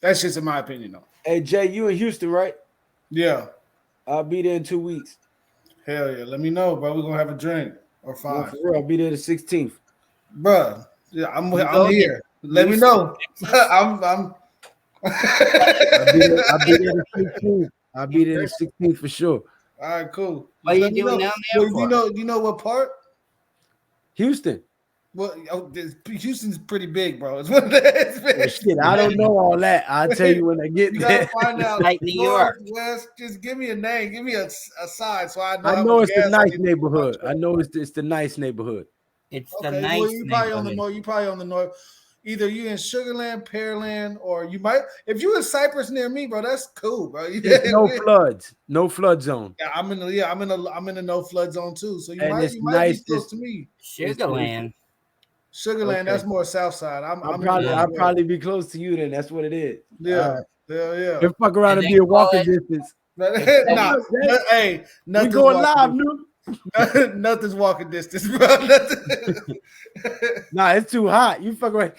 That's just in my opinion though. Hey Jay, you in Houston, right? Yeah. I'll be there in 2 weeks. Hell yeah. Let me know, bro. We're gonna have a drink or 5. No, for real, I'll be there the 16th. Bruh. Yeah, I'm here. Let me know. I'm I'll be there the 16th. I'll be there the 16th for sure. All right, cool. What are you doing down there for? You know what part? Houston. Well, Houston's pretty big, bro. It's what it is. Well, shit, I don't know all that. I'll tell you when I get You there. gotta find out. Like New York. West. Just give me a name. Give me a side so I know. I know it's the nice neighborhood. I know it's the nice neighborhood. It's Okay, the nice. well, you probably on the north. You probably on the north. Either you in Sugarland, Pearland, or you might. If you in Cypress near me, bro, that's cool, bro. There's no floods, no flood zone. Yeah, I'm in the no flood zone too. So you might nice be close to me. Sugarland. Sugarland, Okay. That's more south side. I'll probably be close to you then. That's what it is. Yeah, yeah. If fuck around and be a walking distance. Hey, We going live, new. Nothing's walking distance, bro. Nah, it's too hot. You fuck around.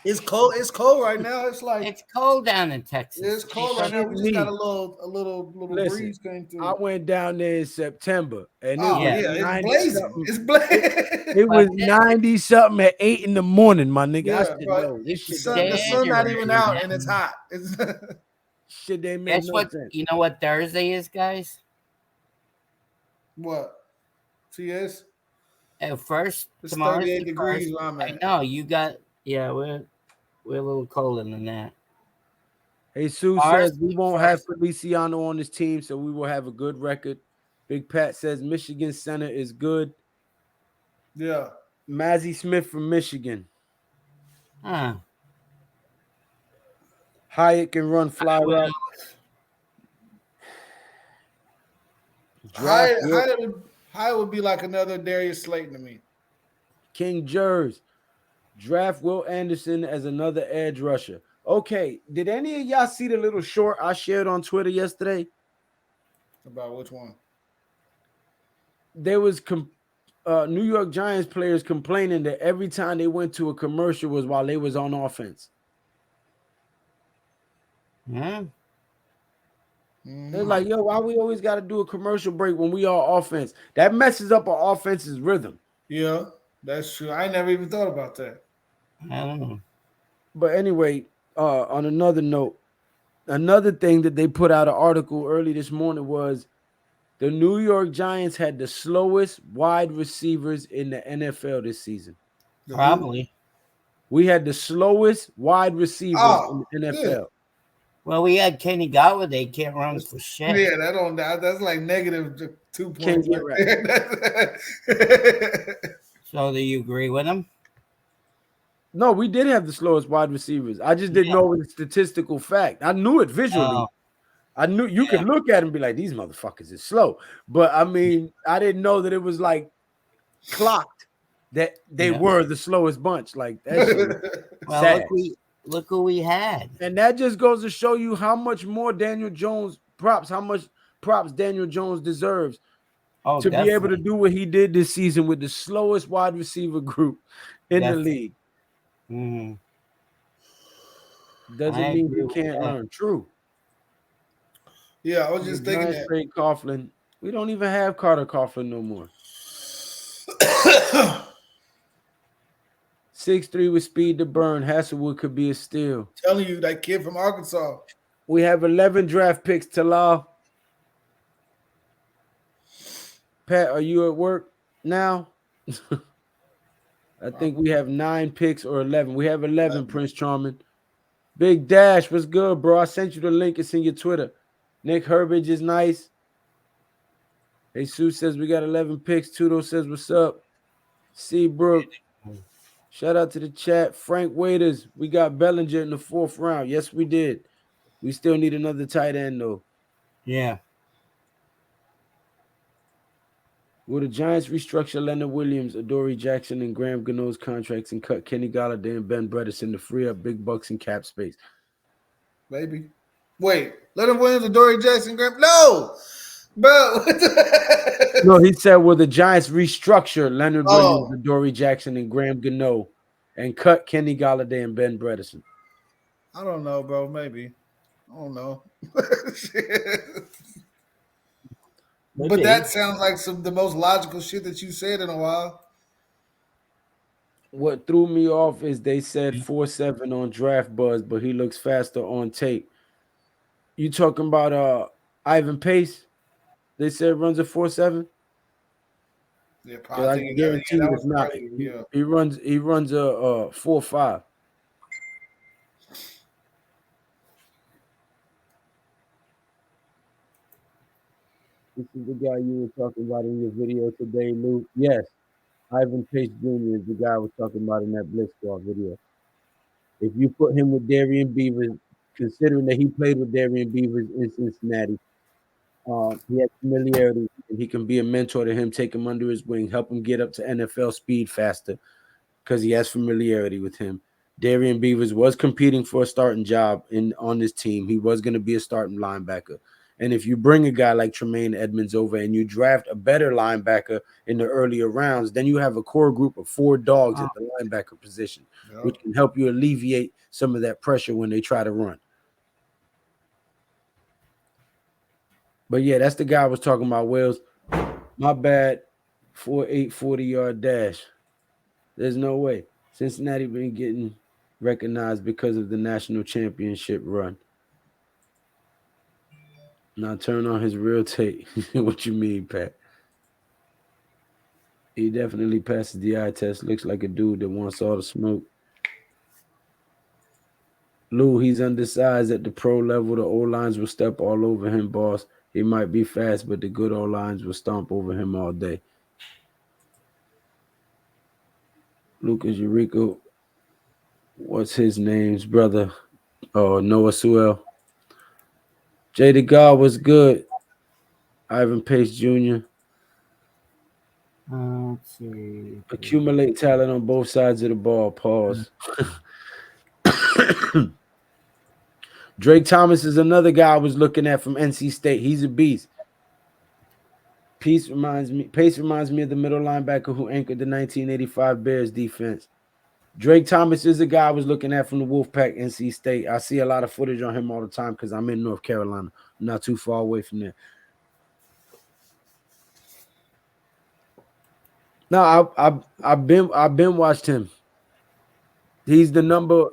It's cold. It's cold right now. It's like It's cold down in Texas. it's cold right now. We just got a little Listen, breeze coming through. I went down there in September, and it's blazing. It's blazing. It was 90 something at 8 in the morning, my nigga. Yeah, I said, bro. no, this shit, The sun not even out, and it's hot. shit they make That's no what sense. you know. What Thursday is, guys? What? TS? At first, It's tomorrow's 38 the degrees first. where I'm I at. know you got. Yeah, we're a little colder than that. Hey, Sue Ours- says we won't have Feliciano on this team, so we will have a good record. Big Pat says Michigan center is good. Yeah. Mazzie Smith from Michigan. Huh. Hyatt can run fly route. Hyatt would be like another Darius Slayton to me. King Jers. Draft Will Anderson as another edge rusher. Okay, did any of y'all see the little short I shared on Twitter yesterday? About which one? There was New York Giants players complaining that every time they went to a commercial was while they was on offense. Huh? They're like, yo, why we always got to do a commercial break when we are offense? That messes up our offense's rhythm. Yeah, that's true. I never even thought about that. I don't know. But anyway, on another note, another thing that they put out an article early this morning was the New York Giants had the slowest wide receivers in the NFL this season. Probably. We had the slowest wide receivers in the yeah. NFL. Well, we had Kenny Galladay, can't run for shit. Yeah, that's like negative 2 Can't points get right right. there. So do you agree with him? No, we did have the slowest wide receivers. I just didn't know it was a statistical fact. I knew it visually. Oh, I knew you could look at him and be like, these motherfuckers is slow. But I mean, I didn't know that it was like clocked that they were the slowest bunch. Like that shit was well, sad. look who we had. And that just goes to show you how much more Daniel Jones how much props Daniel Jones deserves to be able to do what he did this season with the slowest wide receiver group in the league. Mm-hmm. Doesn't mean you can't learn. True. Yeah, I was just thinking that. Straight Coughlin. We don't even have Carter Coughlin no more. 6'3" with speed to burn. Hasselwood could be a steal. Telling you, that kid from Arkansas. We have 11 draft picks, Talal. Pat, are you at work now? I think we have 9 picks or 11. We have 11, Prince Charming. Big Dash, what's good, bro? I sent you the link. It's in your Twitter. Nick Herbage is nice. Jesus says we got 11 picks. Tudo says what's up. Seabrook. Shout out to the chat. Frank Waiters. We got Bellinger in the 4th round. Yes, we did. We still need another tight end, though. Yeah. Will the Giants restructure Leonard Williams, Adoree Jackson, and Graham Gano's contracts and cut Kenny Galladay and Ben Bredeson to free up big bucks and cap space? Maybe. Wait, Leonard Williams, Adoree Jackson, Graham? No, bro. No, he said, will the Giants restructure Leonard Williams, Adoree Jackson, and Graham Gano and cut Kenny Galladay and Ben Bredeson? I don't know, bro. Maybe. I don't know. But that sounds like the most logical shit that you said in a while. What threw me off is they said 4.7 on Draft Buzz, but he looks faster on tape. You talking about Ivan Pace? They said runs a 4.7. Yeah, I can guarantee you it's not. He runs a 4.5. This is the guy you were talking about in your video today, Luke. Yes, Ivan Pace Jr. is the guy I was talking about in that Blitz Squad video. If you put him with Darian Beavers, considering that he played with Darian Beavers in Cincinnati, he has familiarity, and he can be a mentor to him, take him under his wing, help him get up to NFL speed faster because he has familiarity with him. Darian Beavers was competing for a starting job on this team. He was going to be a starting linebacker. And if you bring a guy like Tremaine Edmonds over and you draft a better linebacker in the earlier rounds, then you have a core group of 4 dogs at the linebacker position, which can help you alleviate some of that pressure when they try to run. But yeah, that's the guy I was talking about, Wells. My bad. 4.8 40-yard dash. There's no way. Cincinnati been getting recognized because of the national championship run. Now turn on his real tape. What you mean, Pat? He definitely passes the eye test. Looks like a dude that wants all the smoke. Lou, he's undersized at the pro level. The O-lines will step all over him, boss. He might be fast, but the good O-lines will stomp over him all day. Lucas Eureka, what's his name's brother? Oh, Noah Sewell. Jay the God was good. Ivan Pace Jr. Let's see. Accumulate talent on both sides of the ball. Pause. Drake Thomas is another guy I was looking at from NC State. He's a beast. Pace reminds me of the middle linebacker who anchored the 1985 Bears defense. Drake Thomas is a guy I was looking at from the Wolfpack, NC State. I see a lot of footage on him all the time because I'm in North Carolina. I'm not too far away from there. No, I've been watched him. He's the number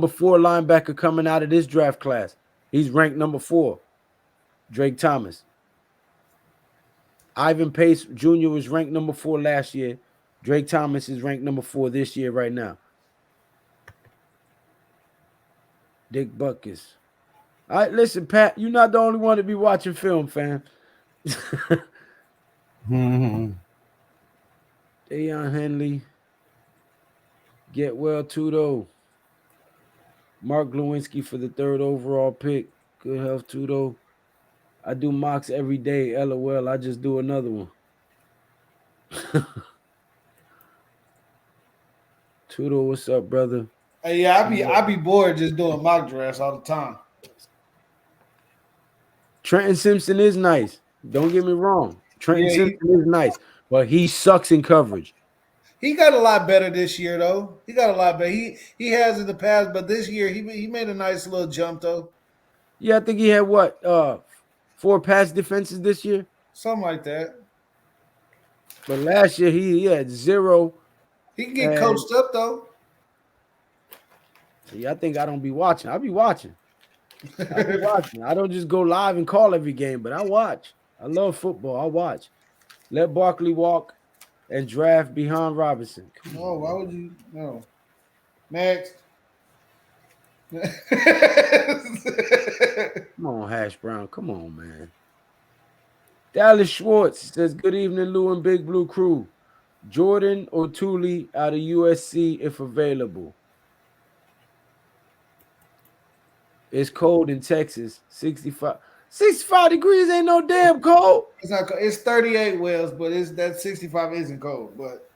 4 linebacker coming out of this draft class. He's ranked number 4. Drake Thomas. Ivan Pace Jr. was ranked number 4 last year. Drake Thomas is ranked number 4 this year right now. Dick Buckus. All right, listen, Pat, you're not the only one to be watching film, fam. Deion Henley. Get well, Tudo. Mark Lewinsky for the 3rd overall pick. Good health, Tudo. I do mocks every day. LOL. I just do another one. Tudo, what's up, brother? Hey, yeah, I be bored just doing mock drafts all the time. Trenton Simpson is nice. Don't get me wrong. Trenton Simpson is nice, but he sucks in coverage. He got a lot better this year, though. He got a lot better. He has in the past, but this year he made a nice little jump, though. Yeah, I think he had what 4 pass defenses this year, something like that. But last year he had 0. He can get coached up though. See, I think I don't be watching. I be watching. I don't just go live and call every game, but I watch. I love football. I watch. Let Barkley walk and draft behind Robinson. No, why would you? No. Next. Come on, Hash Brown. Come on, man. Dallas Schwartz says, good evening, Lou and Big Blue Crew. Jordan or Thule out of USC if available. It's cold in Texas. 65 degrees ain't no damn cold. It's not cold. It's 38 Wells, but that 65 isn't cold. But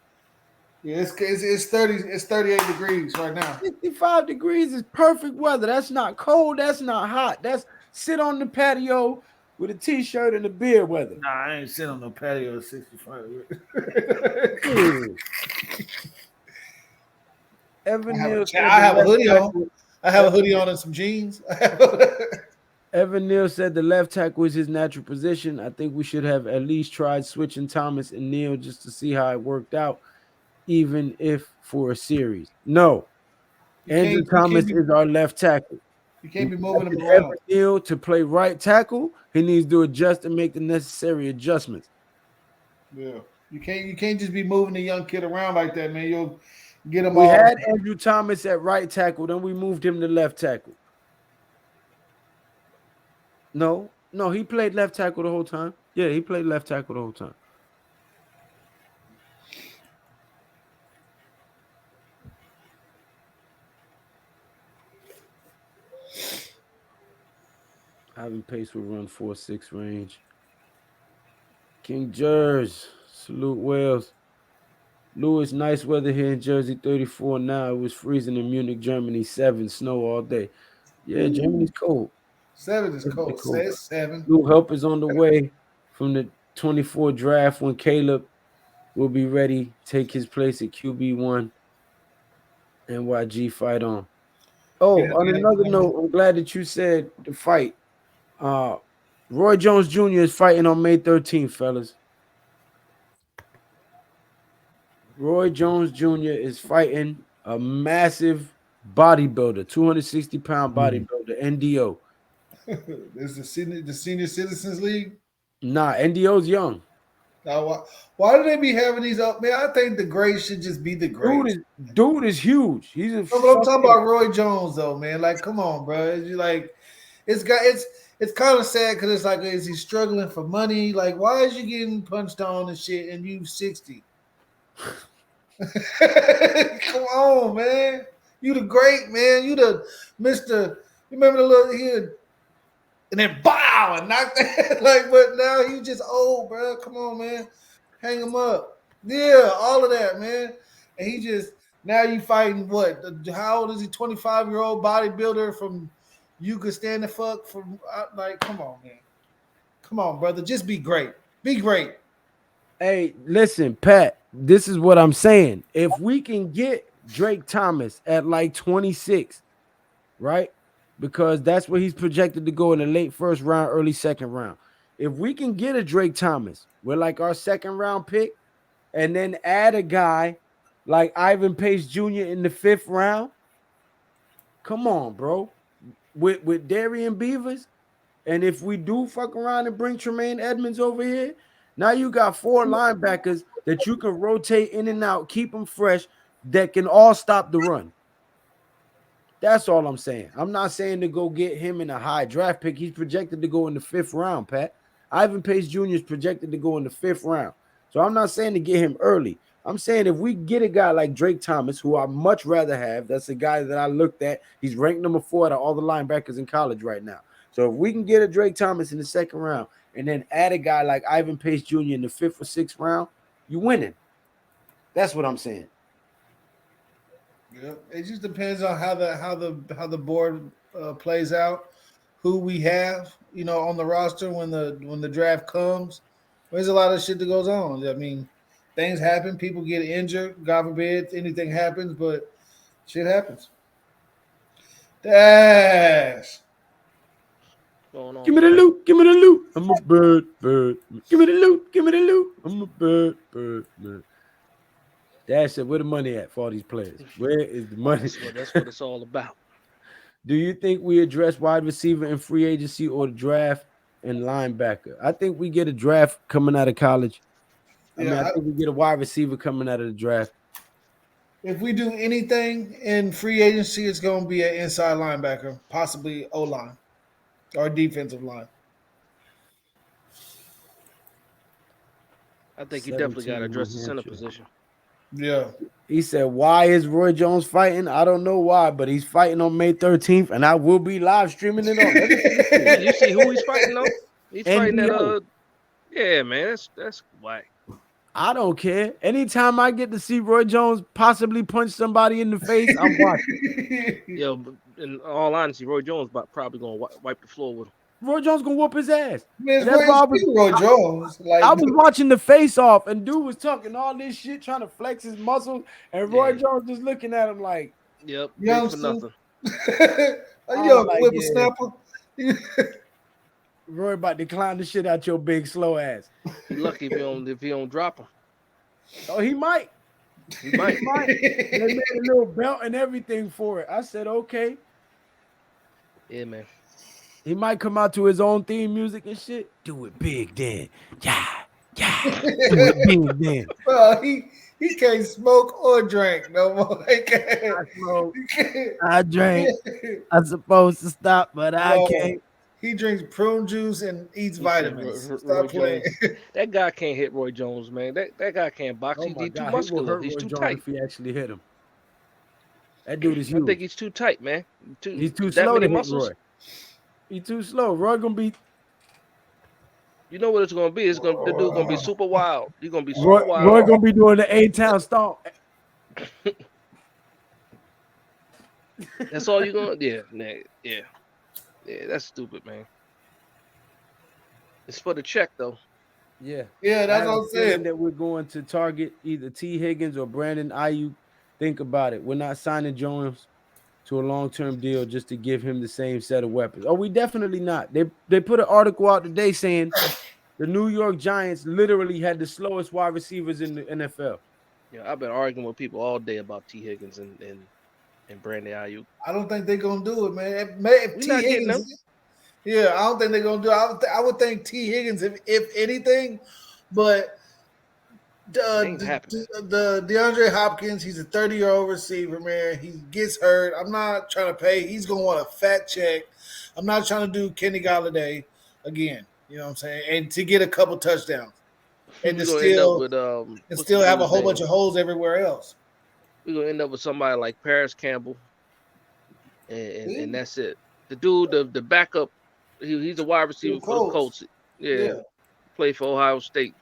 yeah, it's 38 degrees right now. 65 degrees is perfect weather. That's not cold. That's not hot. That's sit on the patio with a t-shirt and a beer weather. Nah, I ain't sitting on no patio at 65 degrees. Evan I Neal have a hoodie on. I have a hoodie on and some jeans. Evan Neal said the left tackle is his natural position. I think we should have at least tried switching Thomas and Neal just to see how it worked out, even if for a series. No. Andrew Thomas is our left tackle. You can't be moving him around. Evan Neal to play right tackle, he needs to adjust and make the necessary adjustments. Yeah. You can't just be moving the young kid around like that, man. You'll get him We all. had Andrew Thomas at right tackle, then we moved him to left tackle. No, he played left tackle the whole time. Yeah, he played left tackle the whole time. Ivan Pace will run 4.6 range. King Jers, salute Wales. Lewis, nice weather here in Jersey, 34 now. It was freezing in Munich, Germany, 7, snow all day. Yeah, Germany's cold. 7 is cold. Say 7. New help is on the way from the 24 draft when Caleb will be ready. Take his place at QB1. NYG fight on. Oh, on another note, I'm glad that you said the fight. Roy Jones Jr. is fighting on May 13th, fellas. Roy Jones Jr. is fighting a massive bodybuilder, 260-pound bodybuilder, NDO. This is the Senior Citizens League? Nah, NDO's young. Now, why do they be having these up? Man, I think the greats should just be the greats. Dude is huge. He's a. I'm talking about Roy Jones, though, man. Like, come on, bro. It's kind of sad because it's like, is he struggling for money? Like, why is you getting punched on and shit and you 60? Come on, man. You the great, man. You the Mr. You remember the little here, and then bow and knock that. Like, but now you just old, bro. Come on, man. Hang him up. Yeah, all of that, man. And he just now you fighting what? How old is he? 25-year-old bodybuilder from you could stand the fuck from like, come on, man. Come on, brother. Just be great. Be great. Hey, listen, Pat. This is what I'm saying. If we can get Drake Thomas at like 26, right? Because that's where he's projected to go in the late first round, early second round. If we can get a Drake Thomas with like our second round pick and then add a guy like Ivan Pace Jr. in the 5th round, Come on, bro. With Darian Beavers, and if we do fuck around and bring Tremaine Edmonds over here, now you got 4 linebackers that you can rotate in and out, keep them fresh, that can all stop the run. That's all I'm saying. I'm not saying to go get him in a high draft pick. He's projected to go in the 5th round, Pat. Ivan Pace Jr. is projected to go in the 5th round. So I'm not saying to get him early. I'm saying if we get a guy like Drake Thomas, who I much rather have, that's a guy that I looked at. He's ranked number 4 out of all the linebackers in college right now. So if we can get a Drake Thomas in the 2nd round and then add a guy like Ivan Pace Jr. in the 5th or 6th round, you winning. That's what I'm saying. Yeah, it just depends on how the board plays out, who we have, on the roster when the draft comes. There's a lot of shit that goes on. I mean, things happen, people get injured, God forbid anything happens, but shit happens. Dash. Give me the loot. Give me the loot. I'm a bird. Give me the loot. Give me the loot. I'm a bird. Man. Dash said, where the money at for all these players? Where is the money? That's what it's all about. Do you think we address wide receiver in free agency or the draft and linebacker? I think we get a draft coming out of college. I think we get a wide receiver coming out of the draft. If we do anything in free agency, it's going to be an inside linebacker, possibly O-line or defensive line. I think you definitely got to address the center position. Yeah. He said, why is Roy Jones fighting? I don't know why, but he's fighting on May 13th, and I will be live streaming it on. You see who he's fighting on? He's fighting that yeah, man, that's whack. I don't care. Anytime I get to see Roy Jones possibly punch somebody in the face, I'm watching. Yo, in all honesty, Roy Jones probably gonna wipe the floor with him. Roy Jones gonna whoop his ass. Man, that's why Roy Jones. I was watching the face off, and dude was talking all this shit, trying to flex his muscles, and Roy Jones just looking at him like, "Yep, for nothing." Whippersnapper. Roy about to clown the shit out your big slow ass. He lucky if he don't drop him. Oh, he might. He might. They made a little belt and everything for it. I said, okay. Yeah, man. He might come out to his own theme music and shit. Do it big then. Yeah. Do it big then. Well, he can't smoke or drink no more. I smoke. I drink. I'm supposed to stop, but I can't. He drinks prune juice and eats vitamins. Stop playing. That guy can't hit Roy Jones, man. That guy can't box. He's too muscular. He's too tight. If he actually hit him. That dude is huge. I think he's too tight, man. He's too slow to hit Roy. He's too slow. Roy gonna be. You know what it's gonna be? The dude's gonna be super wild. He's gonna be super wild. Roy gonna be doing the A-Town stomp. That's all you're gonna. Yeah. That's stupid, man. It's for the check, though. Yeah, that's what I'm saying. That we're going to target either T. Higgins or Brandon Ayuk. Think about it. We're not signing Jones to a long-term deal just to give him the same set of weapons. Oh, we definitely not. They put an article out today saying the New York Giants literally had the slowest wide receivers in the NFL. Yeah, I've been arguing with people all day about T. Higgins and Brandon Ayuk. I don't think they're gonna do it, man. If T. Higgins, I don't think they're gonna do it. I would think T. Higgins, if anything, but the DeAndre Hopkins, he's a 30-year-old receiver, man. He gets hurt. I'm not trying to pay. He's gonna want a fat check. I'm not trying to do Kenny Galladay again. You know what I'm saying? And to get a couple touchdowns, and to still have a whole bunch of holes everywhere else. We're gonna end up with somebody like Paris Campbell, and that's it. The dude, the backup, he's a wide receiver for the Colts. Yeah, played for Ohio State.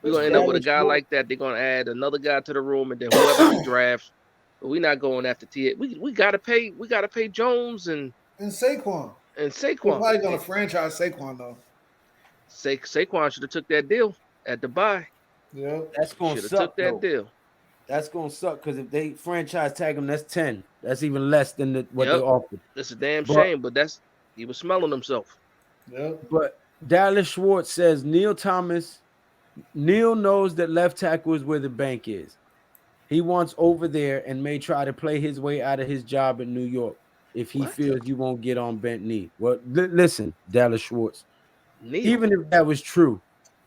We're gonna end up with a guy like that. They're gonna add another guy to the room, and then whoever we draft. But we're not going after T. We gotta pay. We gotta pay Jones and Saquon. We're probably gonna franchise Saquon though. Saquon should have took that deal at Dubai. Yeah, that's gonna suck. Took that deal. That's gonna suck because if they franchise tag him, that's 10. That's even less than what they offered. That's a damn shame, but he was smelling himself. Yeah. But Dallas Schwartz says Neil knows that left tackle is where the bank is. He wants over there and may try to play his way out of his job in New York. if he What? feels you won't get on bent knee. Well, listen, Dallas Schwartz. Kneel. Even if that was true,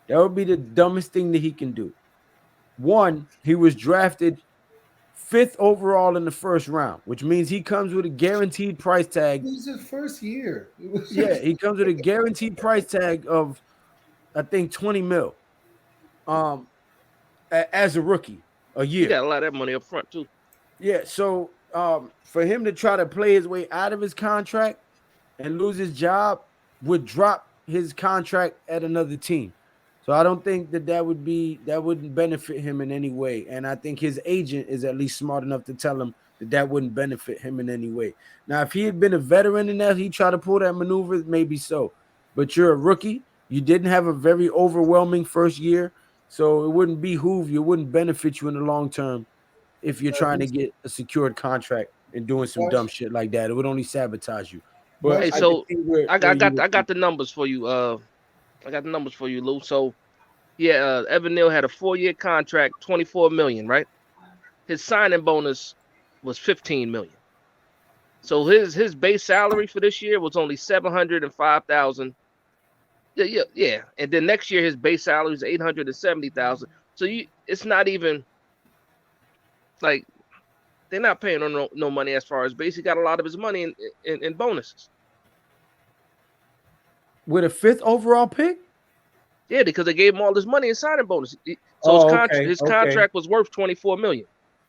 that would be the dumbest thing that he can do. One, he was drafted 5th overall in the first round, which means he comes with a guaranteed price tag. It was his first year. Yeah, he comes with a guaranteed price tag of, I think, 20 mil. As a rookie, a year. He got a lot of that money up front too. Yeah, so for him to try to play his way out of his contract and lose his job would drop his contract at another team. So I don't think that wouldn't benefit him in any way. And I think his agent is at least smart enough to tell him that wouldn't benefit him in any way. Now, if he had been a veteran in that, he tried to pull that maneuver, maybe so. But you're a rookie. You didn't have a very overwhelming first year. So it wouldn't behoove you, it wouldn't benefit you in the long term if you're trying to get a secured contract and doing some dumb shit like that. It would only sabotage you. But Hey, so I got the numbers for you. I got the numbers for you, Lou. So yeah, Evan Neal had a 4-year contract, $24 million, right? His signing bonus was $15 million. So his base salary for this year was only $705,000. Yeah. And then next year his base salary is $870,000. So it's not even like they're not paying no money as far as base. He got a lot of his money in bonuses. With a 5th overall pick? Yeah, because they gave him all this money in signing bonus. So his okay. contract was worth $24 million.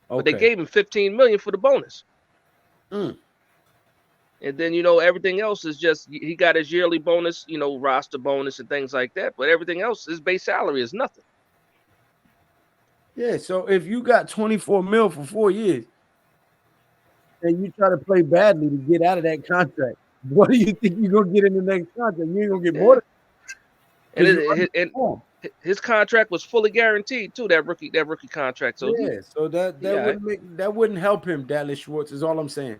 But they gave him $15 million for the bonus. And then, everything else is just, he got his yearly bonus, roster bonus and things like that. But everything else, his base salary is nothing. Yeah, so if you got 24 mil for 4 years and you try to play badly to get out of that contract, what do you think you're going to get in the next contract? You ain't going to get more than and his contract was fully guaranteed, too, that rookie contract. So so that wouldn't help him, Dallas Schwartz, is all I'm saying.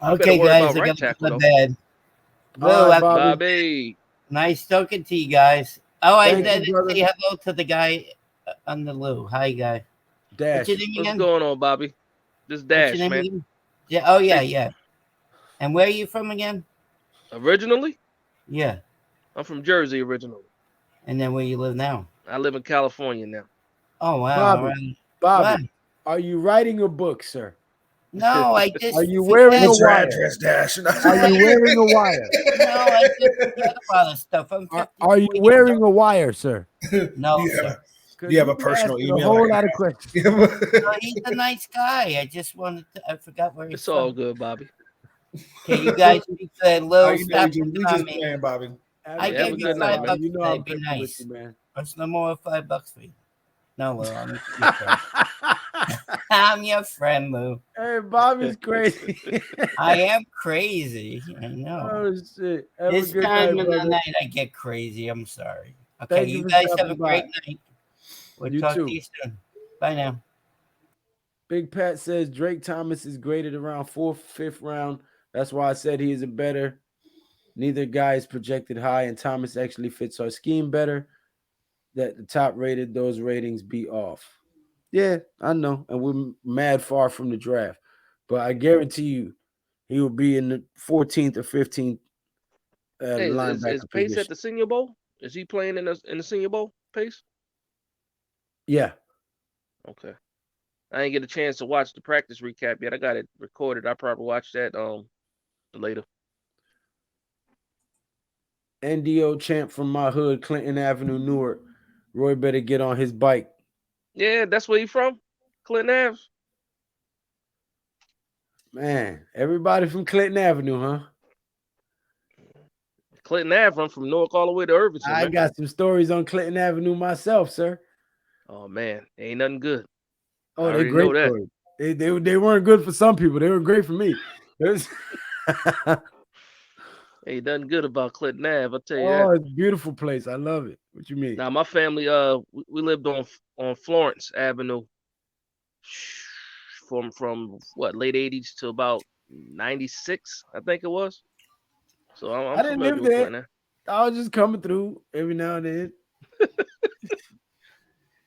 Okay, guys, I got to go to bed. Bobby. Nice talking to you guys. Oh, I Thank you, didn't say hello to the guy on the Lou. Hi, guy. Dash. What's going on, Bobby? This Dash, man. Again? Yeah. Oh, yeah. And where are you from again? Originally? Yeah. I'm from Jersey originally. And then where you live now? I live in California now. Oh, wow. Bobby, are you writing a book, sir? No, I just. Are you wearing a wire? Dash. Are you wearing a wire? No, I just forget about this stuff. Are you wearing a wire, sir? No, sir. You have a personal email. A whole lot of questions. No, he's a nice guy. I just wanted to. I forgot where he's It's all good, Bobby. Okay, you guys be good. Lil, stop you just playing, Bobby. I gave you $5. You know I'm be nice. you, man. What's no more $5 for you? No, Lil, I'm your friend. I'm your friend, Lou. Hey, Bobby's crazy. I am crazy. I know. Oh shit! This time of the night, I get crazy. I'm sorry. Okay, you guys have a great night. We'll talk to you soon. Bye now. Big Pat says Drake Thomas is graded around 4th, 5th round. That's why I said he is a better. Neither guy is projected high, and Thomas actually fits our scheme better. That the top rated, those ratings be off. Yeah, I know. And we're mad far from the draft. But I guarantee you he will be in the 14th or 15th linebacker is Pace position. at the Senior Bowl? Is he playing in the Senior Bowl, Pace? Yeah. Okay. I didn't get a chance to watch the practice recap yet. I got it recorded. I'll probably watch that later. NDO champ from my hood, Clinton Avenue, Newark. Roy better get on his bike. Yeah, that's where you from? Clinton Ave? Man, everybody from Clinton Avenue, huh? Clinton Ave, I'm from Newark all the way to Irvington. I got some stories on Clinton Avenue myself, sir. Oh, man. Ain't nothing good. Oh, they're great stories. They weren't good for some people. They were great for me. Ain't nothing good about Clinton Ave, I'll tell you that. that. It's a beautiful place. I love it. What you mean? Now, my family, we lived on Florence Avenue from what, late 80s to about 96, I think it was. So I didn't live there. I was just coming through every now and then.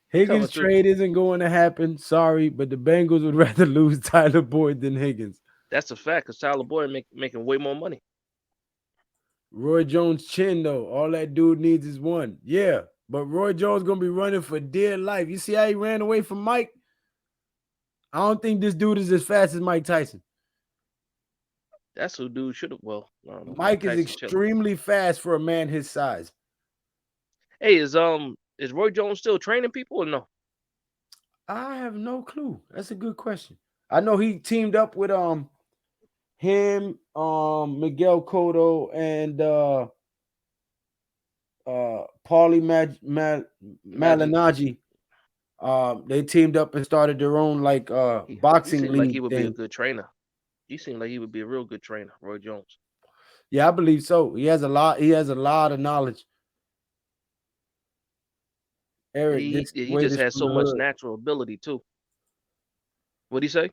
Higgins trade isn't going to happen. Sorry, but the Bengals would rather lose Tyler Boyd than Higgins. That's a fact, because Tyler Boyd making way more money. Roy Jones' chin, though, all that dude needs is one. Yeah, but Roy Jones going to be running for dear life. You see how he ran away from Mike? I don't think this dude is as fast as Mike Tyson. That's who dude should have. Well, Mike is extremely fast for a man his size. Hey, is Roy Jones still training people or no? I have no clue. That's a good question. I know he teamed up with him, Miguel Cotto, and Paulie Malignaggi. They teamed up and started their own boxing he seemed league like he would thing. be a good trainer. He seemed like he would be a real good trainer, Roy Jones. Yeah, I believe so. He has a lot of knowledge. Eric, he just has so much natural ability too. What'd he say?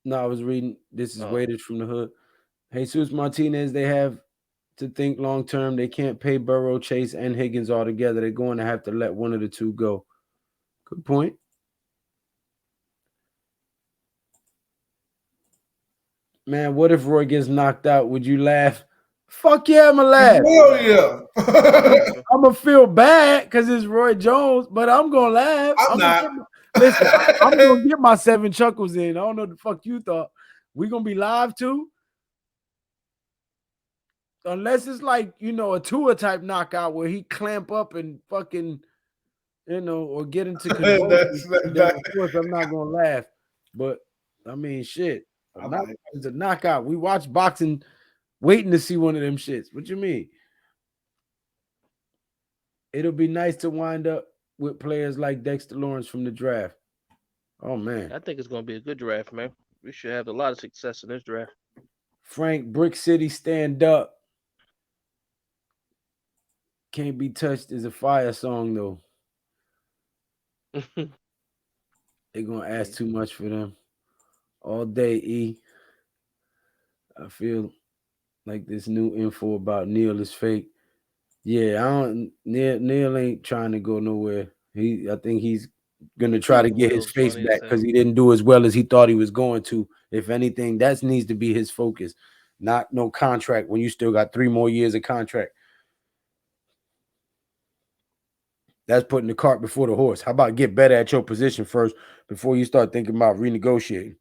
No, I was reading. This is Waiters from the hood. Jesus Martinez, they have to think long term. They can't pay Burrow, Chase, and Higgins all together. They're going to have to let one of the two go. Good point. Man, what if Roy gets knocked out? Would you laugh? Fuck yeah, I'm gonna laugh. Hell yeah. I'm gonna feel bad because it's Roy Jones, but I'm gonna laugh. I'm not. Listen, I'm gonna get my 7 chuckles in. I don't know what the fuck you thought. We gonna be live too? Unless it's like, a Tua type knockout where he clamp up and fucking, or get into convulsions. Then of course I'm not gonna laugh. But I mean, shit. It's a knockout. We watch boxing waiting to see one of them shits. What you mean? It'll be nice to wind up with players like Dexter Lawrence from the draft. Oh, man. I think it's going to be a good draft, man. We should have a lot of success in this draft. Frank, Brick City, stand up. Can't Be Touched is a fire song, though. They're going to ask too much for them. All day, E. I feel like this new info about Neil is fake. Yeah, Neil ain't trying to go nowhere. I think he's gonna try to get his face back because he didn't do as well as he thought he was going to. If anything, that needs to be his focus, not no contract when you still got 3 more years of contract. That's putting the cart before the horse. How about get better at your position first before you start thinking about renegotiating?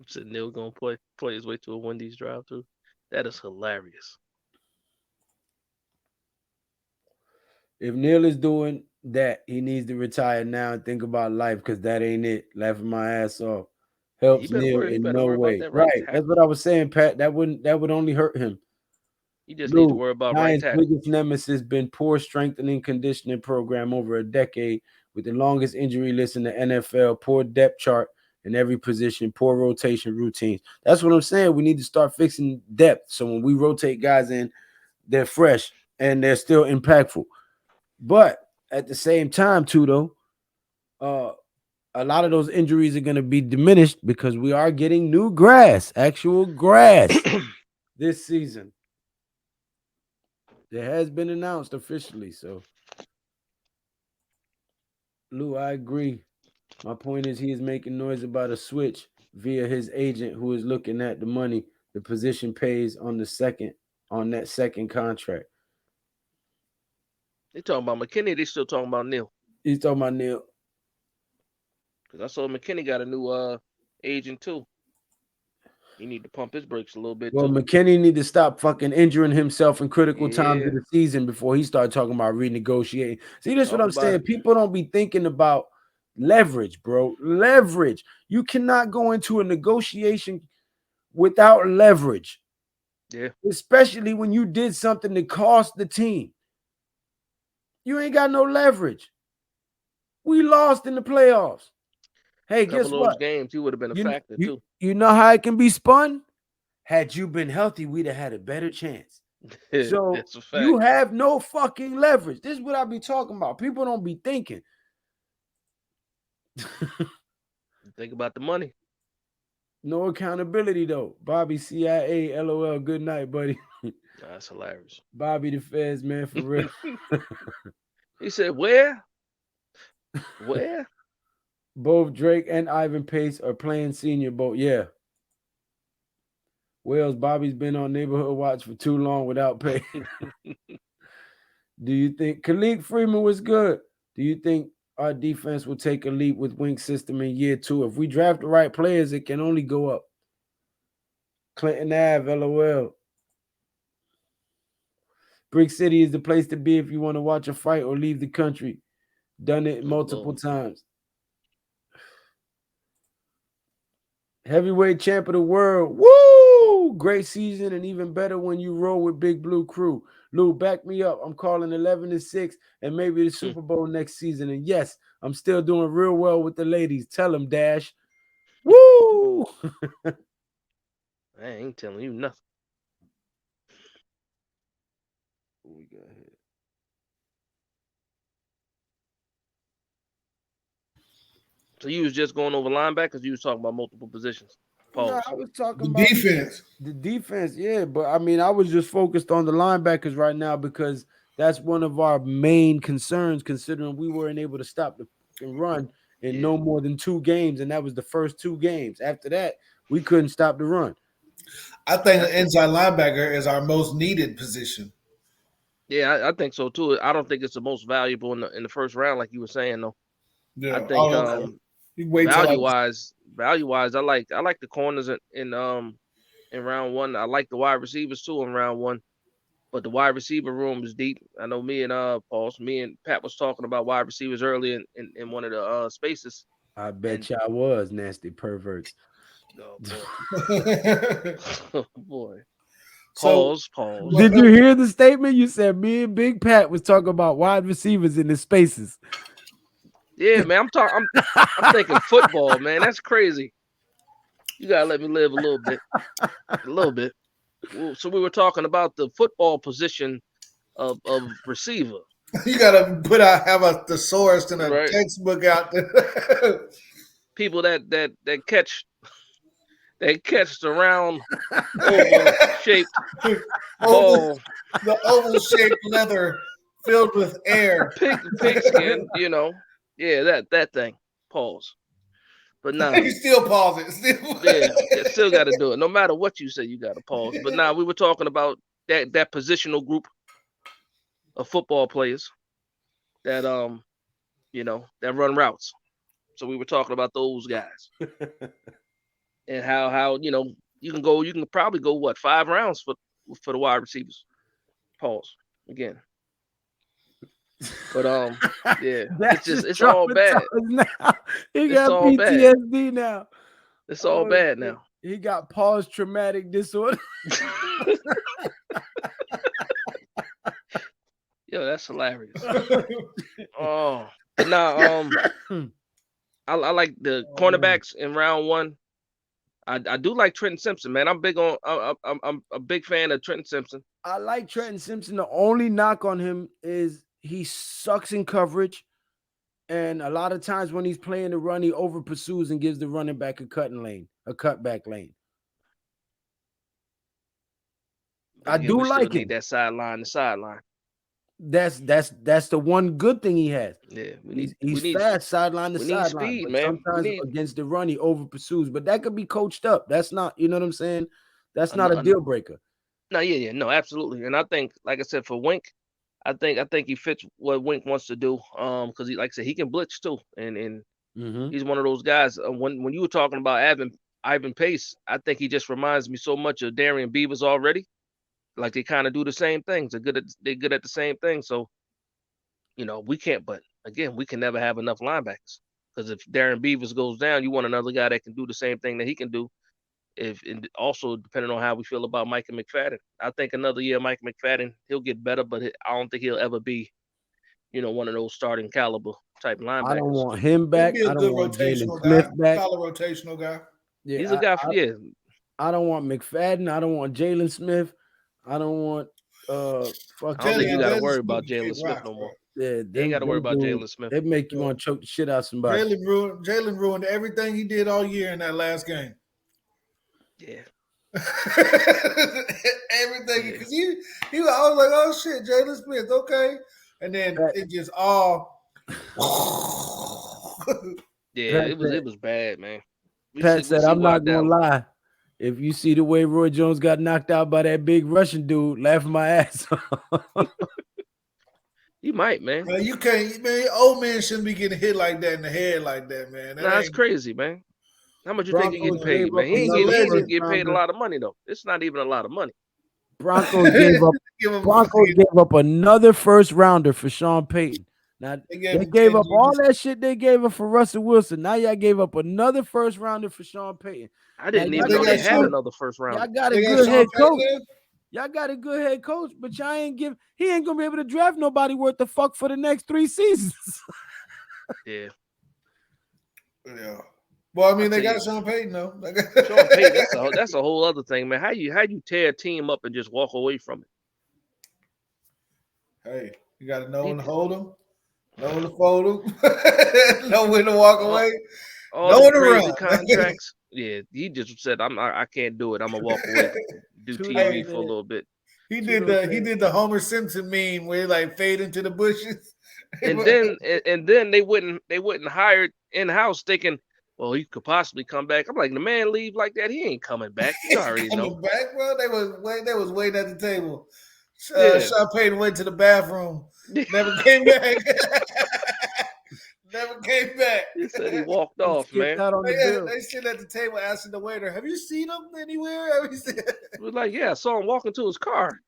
Said Neil gonna play his way to a Wendy's drive-thru. That is hilarious. If Neil is doing that, he needs to retire now and think about life because that ain't it. Laughing my ass off helps Neil in no way. Right. That's what I was saying, Pat. That would only hurt him. You just need to worry about right tackle. Biggest nemesis been poor strengthening conditioning program over a decade with the longest injury list in the NFL, poor depth chart in every position, poor rotation routines. That's what I'm saying. We need to start fixing depth. So when we rotate guys in, they're fresh and they're still impactful. But at the same time, too, though, a lot of those injuries are going to be diminished because we are getting new grass, actual grass this season. It has been announced officially. So, Lou, I agree. My point is he is making noise about a switch via his agent who is looking at the money the position pays on that second contract. They talking about McKinney. They still talking about Neil. He's talking about Neil. Because I saw McKinney got a new agent too. He need to pump his brakes a little bit. Well, McKinney need to stop fucking injuring himself in critical times of the season before he started talking about renegotiating. See, this is what I'm saying. People don't be thinking about leverage, bro. Leverage. You cannot go into a negotiation without leverage. Yeah. Especially when you did something that cost the team. You ain't got no leverage. We lost in the playoffs. Hey, guess what? Those games, you would have been a factor too. You know how it can be spun? Had you been healthy, we'd have had a better chance. So you have no fucking leverage. This is what I be talking about. People don't be thinking. Think about the money. No accountability, though. Bobby CIA, LOL. Good night, buddy. That's hilarious. Bobby the Feds, man, for real. He said, where? Where? Both Drake and Ivan Pace are playing senior bowl. Yeah. Wells, Bobby's been on neighborhood watch for too long without pay. Do you think Khalid Freeman was good? Do you think our defense will take a leap with Wink's system in year 2? If we draft the right players, it can only go up. Clinton Ave, LOL. Brick City is the place to be if you want to watch a fight or leave the country. Done it multiple times. Heavyweight champ of the world. Woo! Great season and even better when you roll with Big Blue Crew. Lou, back me up. I'm calling 11-6 and maybe the Super Bowl next season. And yes, I'm still doing real well with the ladies. Tell them, Dash. Woo! I ain't telling you nothing. What we got here? So you was just going over linebackers? You was talking about multiple positions? Pause. No, I was talking about defense. The defense, yeah. But I mean, I was just focused on the linebackers right now because that's one of our main concerns, considering we weren't able to stop the run in no more than 2 games, and that was the first 2 games. After that, we couldn't stop the run. I think the inside linebacker is our most needed position. Yeah, I think so too. I don't think it's the most valuable in the first round, like you were saying though. Yeah, I think value wise, I like the corners in round 1. I like the wide receivers too in round 1, but the wide receiver room is deep. I know me and Pat was talking about wide receivers earlier in one of the spaces. I bet y'all was nasty perverts. Oh boy. Oh boy. Pause. Did you hear the statement? You said me and Big Pat was talking about wide receivers in the spaces. Yeah, man. I'm thinking football, man. That's crazy. You gotta let me live a little bit. A little bit. So we were talking about the football position of receiver. You gotta have a thesaurus and a textbook out there. People that catch the round oval shaped ball. The oval shaped leather filled with air. Pigskin, Yeah, that thing. Pause. But now you still pause it. Still got to do it. No matter what you say, you got to pause. But now we were talking about that positional group of football players that that run routes. So we were talking about those guys and how you can probably go 5 rounds for the wide receivers. Pause again. But yeah, it's all bad. Now. He got PTSD now. It's all bad now. He got post-traumatic disorder. Yo, that's hilarious. Oh, but now I like the cornerbacks in round 1. I do like Trenton Simpson, man. I'm a big fan of Trenton Simpson. I like Trenton Simpson. The only knock on him is he sucks in coverage, and a lot of times when he's playing the run, he over pursues and gives the running back a cutback lane. I do like it. That sideline to sideline. That's the one good thing he has. Yeah, he's fast sideline to sideline. Speed, man. Sometimes against the run, he over pursues, but that could be coached up. That's not, you know what I'm saying? That's not a deal breaker. No, no, absolutely. And I think, like I said, for Wink, I think he fits what Wink wants to do. Because he, like I said, he can blitz too, and he's one of those guys. When you were talking about Ivan Pace, I think he just reminds me so much of Darian Beavers already. Like they kind of do the same things. They're good at the same thing. So, we can't. But again, we can never have enough linebackers because if Darren Beavers goes down, you want another guy that can do the same thing that he can do. And also depending on how we feel about Micah McFadden, I think another year Micah McFadden he'll get better, but I don't think he'll ever be, one of those starting caliber type linebackers. I don't want him back. I don't want Jalen Smith back. Solid rotational guy. Yeah, he's a guy. I don't want McFadden. I don't want Jalen Smith. I don't want I don't think you got to worry about Jalen Smith no more. Yeah, they ain't got to worry about Jalen Smith. They make you want to choke the shit out of somebody. Jalen ruined everything he did all year in that last game. Yeah. Everything because I was like, oh shit, Jalen Smith, okay. And then it just all it was bad, man. Pat said, I'm not gonna lie. If you see the way Roy Jones got knocked out by that big Russian dude, laughing my ass off. You might, man. You can't, man. Old man shouldn't be getting hit like that in the head like that, man. That's crazy, man. How much you think he getting paid, man? He ain't legend. getting paid a lot of money though. It's not even a lot of money. Broncos gave up another first rounder for Sean Payton. Now they gave up all that shit they gave up for Russell Wilson. Now y'all gave up another first rounder for Sean Payton. I didn't even know they had another first rounder. Y'all got a good head coach. Y'all got a good head coach, but y'all he ain't gonna be able to draft nobody worth the fuck for the next 3 seasons. Yeah. Well, I mean, they got Sean Payton though. Sean Payton, that's a whole other thing, man. How you tear a team up and just walk away from it? Hey, you got to know when to hold them, know when to fold them, know when to walk away, know when to run. Contracts. Yeah, he just said, I can't do it. I'm gonna walk away, do TV for a little bit. He did the Homer Simpson meme where he like fade into the bushes. And then they wouldn't hire in-house thinking, well, he could possibly come back. I'm like, the man leave like that, he ain't coming back. You already know. Coming back, bro. They was waiting at the table. Sean Payton went to the bathroom. Never came back. Never came back. He said he walked off, man. They sit at the table asking the waiter, "Have you seen him anywhere?" It was like, yeah, I saw him walk into his car.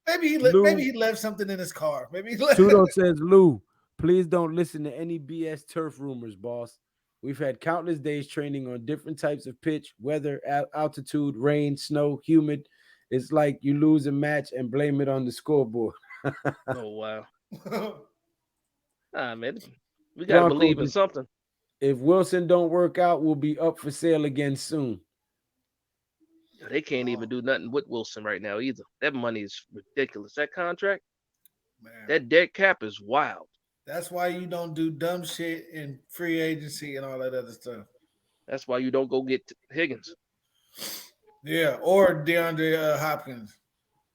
Maybe he left something in his car. Maybe he left. Tudo says, Lou, please don't listen to any BS turf rumors, boss. We've had countless days training on different types of pitch, weather, altitude, rain, snow, humid. It's like you lose a match and blame it on the scoreboard. Oh, wow. Man, we got to believe in something. If Wilson don't work out, we'll be up for sale again soon. They can't even do nothing with Wilson right now either. That money is ridiculous. That contract, man, that dead cap is wild. That's why you don't do dumb shit in free agency and all that other stuff. That's why you don't go get Higgins. Yeah, or DeAndre Hopkins.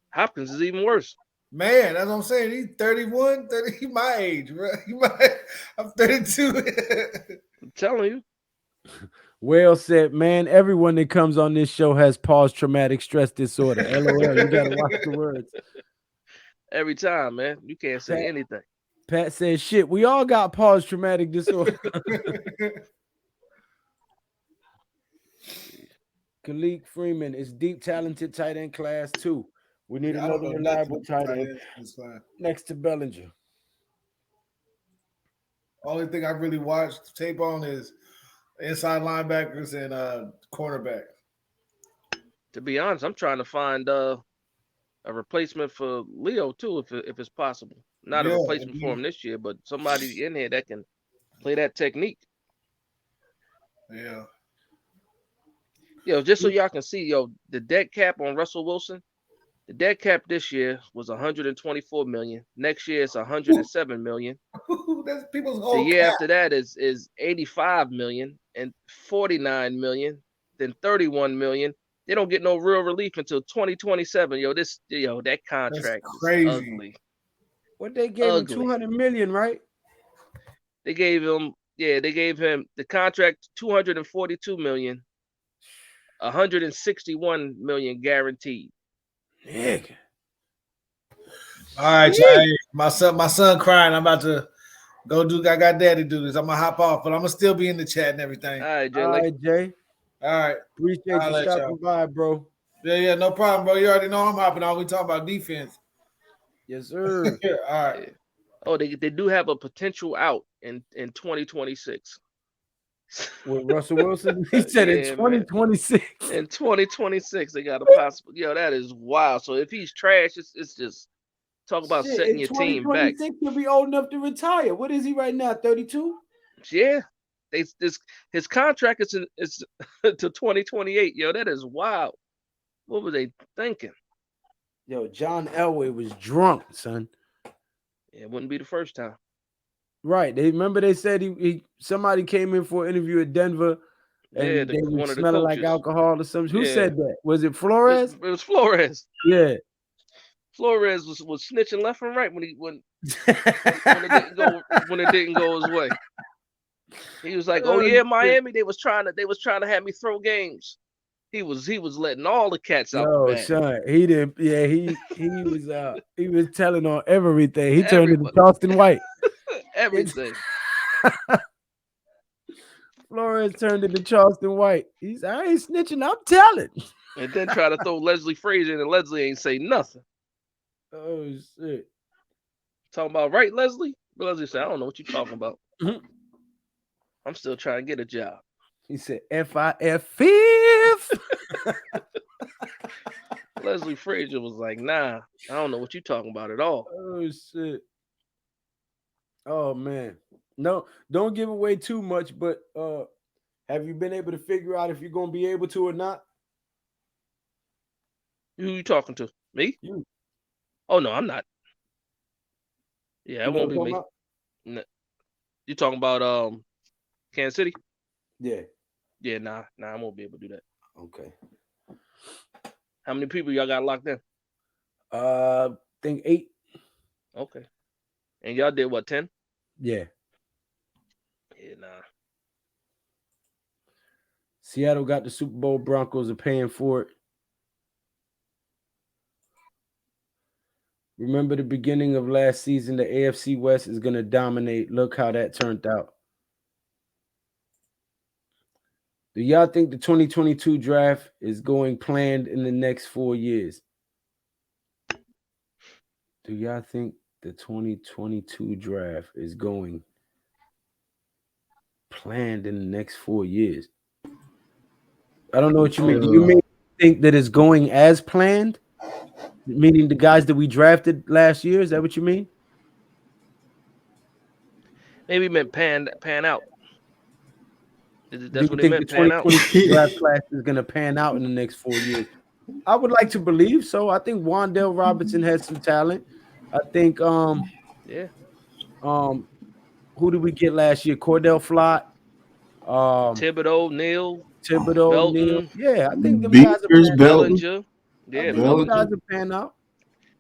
Hopkins is even worse. Man, that's what I'm saying. He's 31, 30. He's my age, bro. I'm 32. I'm telling you. Whale said, man, everyone that comes on this show has post-traumatic stress disorder. LOL, you got to watch the words. Every time, man. You can't say anything. Pat says, shit, we all got post-traumatic disorder. Khalid Freeman is deep, talented tight end class, too. We need another reliable tight end next to Bellinger. Only thing I really watched tape on is inside linebackers and cornerback. To be honest, I'm trying to find a replacement for Leo too, if it's possible. Not a replacement for him this year, but somebody in here that can play that technique. Yeah. Yo, just so y'all can see, the dead cap on Russell Wilson. The dead cap this year was 124 million. Next year it's 107 million. That's people's whole the year cap. After that is 85 million and 49 million, then 31 million. They don't get no real relief until 2027. That contract is ugly. What they gave him 200 million, right? They gave him the contract 242 million, 161 million guaranteed. Nigga. All right, y'all. My son crying. I'm about to go do. I got daddy do this. I'm gonna hop off, but I'm gonna still be in the chat and everything. All right, Jay. All right. Appreciate you stopping by, bro. Yeah, no problem, bro. You already know I'm hopping on. We talking about defense. Yes, sir. All right. Yeah. Oh, they do have a potential out in 2026. With Russell Wilson, he said in 2026. Man. In 2026, they got a possible. That is wild. So if he's trash, it's just talk about setting your team back. He'll be old enough to retire. What is he right now? 32. Yeah, his contract is to 2028. That is wild. What were they thinking? John Elway was drunk, son. Yeah, it wouldn't be the first time. Right. They said somebody came in for an interview at Denver and they were smelling like alcohol or something. Who said that? Was it Flores? It was Flores. Yeah. Flores was snitching left and right when it didn't go his way. He was like, "Oh yeah, Miami. They was trying to have me throw games." He was letting all the cats out the bag. Son, he didn't. Yeah, he was telling on everything. He turned into Charleston White. Everything. Flores turned into Charleston White. He's I ain't snitching. I'm telling. And then try to throw Leslie Frazier in, and Leslie ain't say nothing. Oh shit! Talking about right, Leslie? Leslie said, "I don't know what you're talking about. I'm still trying to get a job." He said, "F-I-F fifth." Leslie Frazier was like, "Nah, I don't know what you're talking about at all." Oh shit! Oh man, no, don't give away too much. But have you been able to figure out if you're gonna be able to or not? Who you talking to? Me? You. Oh no, I'm not. Yeah, it won't be me. No. You talking about Kansas City? Yeah. Yeah, nah, I won't be able to do that. Okay. How many people y'all got locked in? I think 8. Okay. And y'all did what, 10? Yeah. Yeah, nah. Seattle got the Super Bowl. Broncos are paying for it. Remember the beginning of last season, the AFC West is going to dominate. Look how that turned out. Do y'all think the 2022 draft is going planned in the next 4 years? Do y'all think the 2022 draft is going planned in the next 4 years? I don't know what you mean. Do you think that it's going as planned? Meaning the guys that we drafted last year? Is that what you mean? Maybe it meant pan out. That's what it meant, pan out? The draft class is going to pan out in the next 4 years. I would like to believe so. I think Wan'Dale Robinson has some talent. I think yeah. Who did we get last year? Cordell Flott. Thibodeau, Neal. Neal. Yeah, I think them guys are Bellinger. Yeah, those guys are pan out.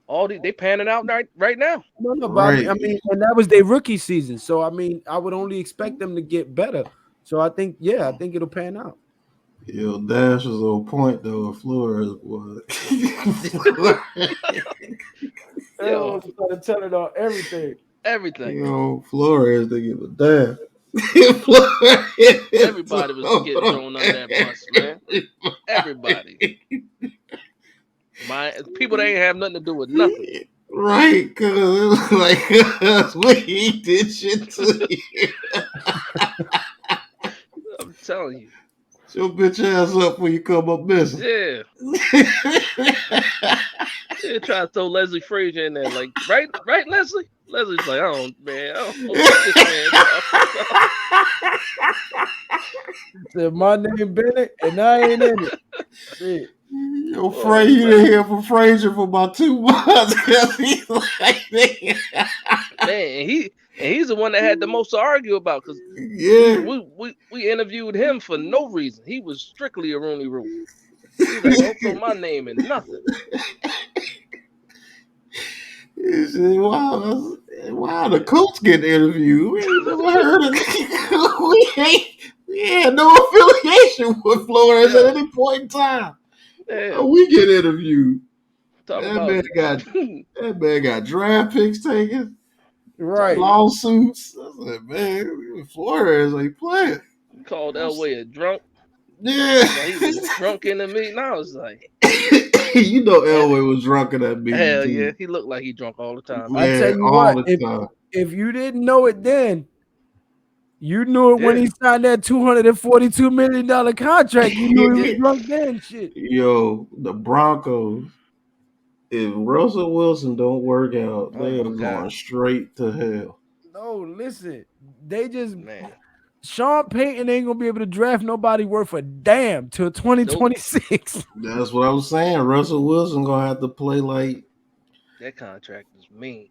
All they panning out right now. No, Bobby. I mean, and that was their rookie season. So I mean, I would only expect them to get better. So I think it'll pan out. Yo, Dash was on point though. Flores was. Yo, trying to tell it on everything. Everything. Yo, Flores, they give a damn. Everybody was getting thrown under that bus, man. Everybody. People that ain't have nothing to do with nothing. Right, because it was like we did shit to you. I'm telling you. Your bitch ass up when you come up missing. Yeah. Yeah, try to throw Leslie Frazier in there, like, right, Leslie? Leslie's like, I don't know what this man. Said my name Bennett, and I ain't in it. Shit. Yo, Frazier, you didn't hear from Frazier for about 2 months because he's like, man, he's the one that had the most to argue about because we interviewed him for no reason. He was strictly a Rooney Rule. He was like, don't throw my name in nothing. He said, wow, the coach getting interviewed. We ain't never heard of it. We had no affiliation with Flores at any point in time. Yeah. We get interviewed. That man got draft picks taken. Right. Lawsuits. I said, man, Flores ain't playing. He called Elway a drunk. Yeah. He was drunk in the meeting. I was like, you know Elway was drunk in that meeting. Hell too. Yeah. He looked like he drunk all the time. Man, I tell you what, if you didn't know it then, you knew it when he signed that $242 million contract. You knew he was drunk then. Shit. Yo, the Broncos, if Russell Wilson don't work out, they are going straight to hell. No, listen. They just Sean Payton ain't gonna be able to draft nobody worth a damn till 2026. Nope. That's what I was saying. Russell Wilson gonna have to play like that contract is mean.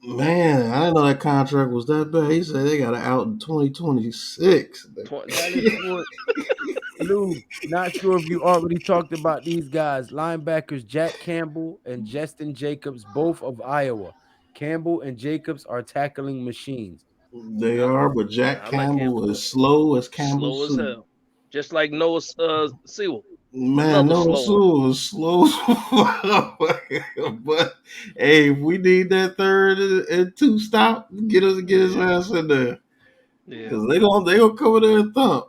Man, I didn't know that contract was that bad. He said they got it out in 2026. Lou, not sure if you already talked about these guys. Linebackers Jack Campbell and Justin Jacobs, both of Iowa. Campbell and Jacobs are tackling machines. They are, but Jack Campbell is slow as Campbell Slow as soup. hell. Just like Noah Sewell. Man, Noah Sewell is slow. But hey, if we need that third and two stop, get his ass in there. Because they gonna come in there and thump.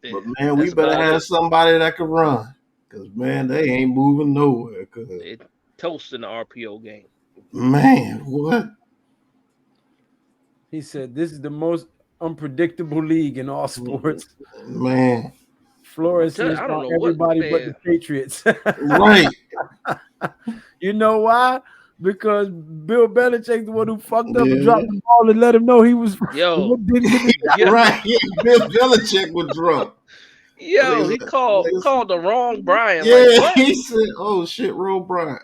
Yeah, but man, we better have somebody that can run. Because man, they ain't moving nowhere. They toasting the RPO game. Man, what? He said this is the most unpredictable league in all sports. Man. Flores is on everybody but the Patriots. Right. You know why? Because Bill Belichick, the one who fucked up and dropped the ball and let him know he was right. Bill Belichick was drunk. Yo, he called the wrong Brian. Yeah, like, what? He said, "Oh shit, wrong Brian."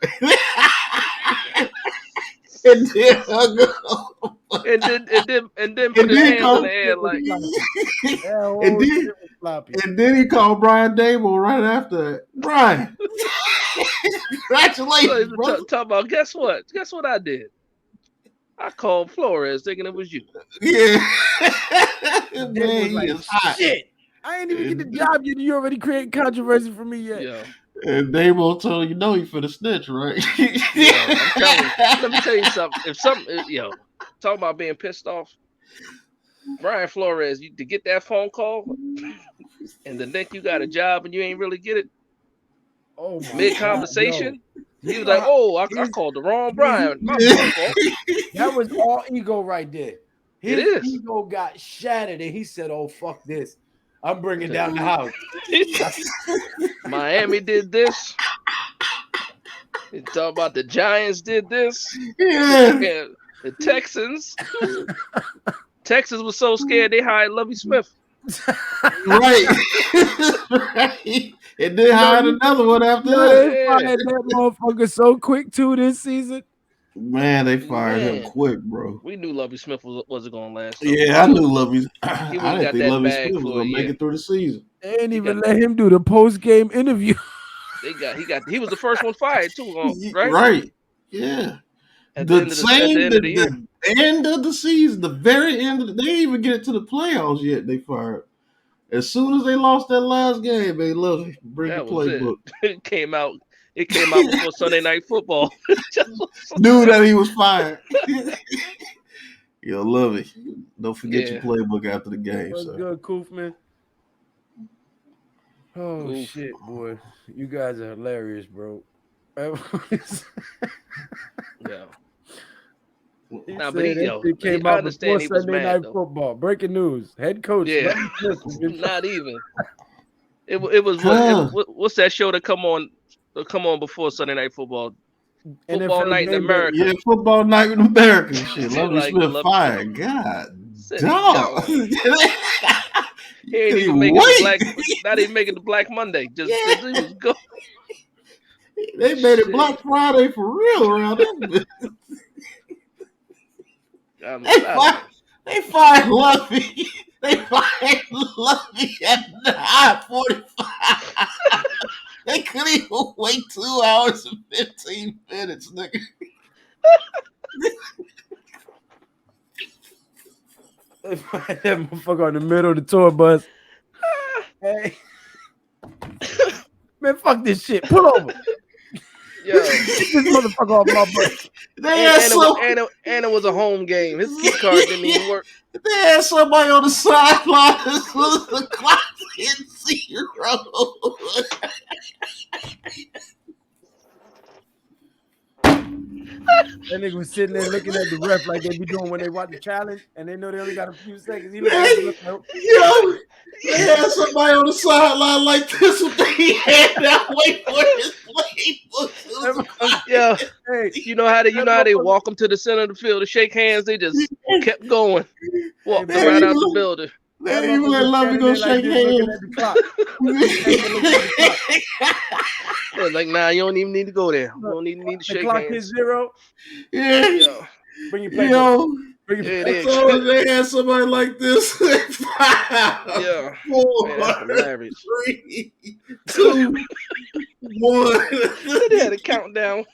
and then put his hands in the air like. And then he called Brian Dable right after that. Brian, congratulations, bro. Talk about guess what? Guess what I did? I called Flores thinking it was you. Yeah. Man, like, shit. I ain't even get the job yet. You already creating controversy for me yet. Yeah. And Dable told you know he for the snitch, right? I'm telling you. Let me tell you something. Talk about being pissed off. Brian Flores, to get that phone call and then think you got a job and you ain't really get it. Oh my mid conversation. He was like, "Oh, I called the wrong Brian." That was all ego right there. His ego got shattered, and he said, "Oh fuck this! I'm bringing down the house." Miami did this. He talk about the Giants did this. Yeah. The Texans. Texas was so scared they hired Lovie Smith. Right. Right. And then hired another one after that. They fired that motherfucker so quick too this season. Man, they fired him quick, bro. We knew Lovie Smith wasn't going to last. Yeah, I knew Lovie. I didn't think Lovie Smith was going to make it through the season. They didn't even let him do the post-game interview. He was the first one fired too, right? Right. Yeah. At the end of the season, the very end of they didn't even get it to the playoffs yet. They fired. As soon as they lost that last game, they loved bring the playbook. It came out before Sunday Night Football. Knew that he was fired. Yo, love it. Don't forget your playbook after the game. What's good, Koofman? Oh shit, boy. You guys are hilarious, bro. Yeah. Nah, but it came out before Sunday Night Football. Breaking news: head coach. Yeah, not even. It was what's that show that come on before Sunday Night Football? Football Night in America. Yeah, Football Night in America. Shit, Lovie Smith fired. God, dog. He ain't even making not even making the Black Monday. Just he was go. They made it Black Friday for real around there. They fired Lovie. They fired Lovie at 9:45. They couldn't even wait 2 hours and 15 minutes, nigga. They fired that motherfucker in the middle of the tour bus. Hey. Man, fuck this shit. Pull over. Yo, get this motherfucker off my bus. And it was a home game. His key card didn't even work. They had somebody on the sideline. The clock hit 0. That nigga was sitting there looking at the ref like they be doing when they watch the challenge, and they know they only got a few seconds. He they had somebody on the sideline like this with their hand out, wait for his playbook. Yeah, hey, you know how they walk them to the center of the field to shake hands. They just kept going, walked them right out the building. They didn't even let Lovie go shake hands. Like, nah, you don't even need to go there. You don't even need to shake hands. The clock is 0. Yeah. Bring your playbook. They had somebody like this. 5, 4, 3, 2, 1. They had a countdown.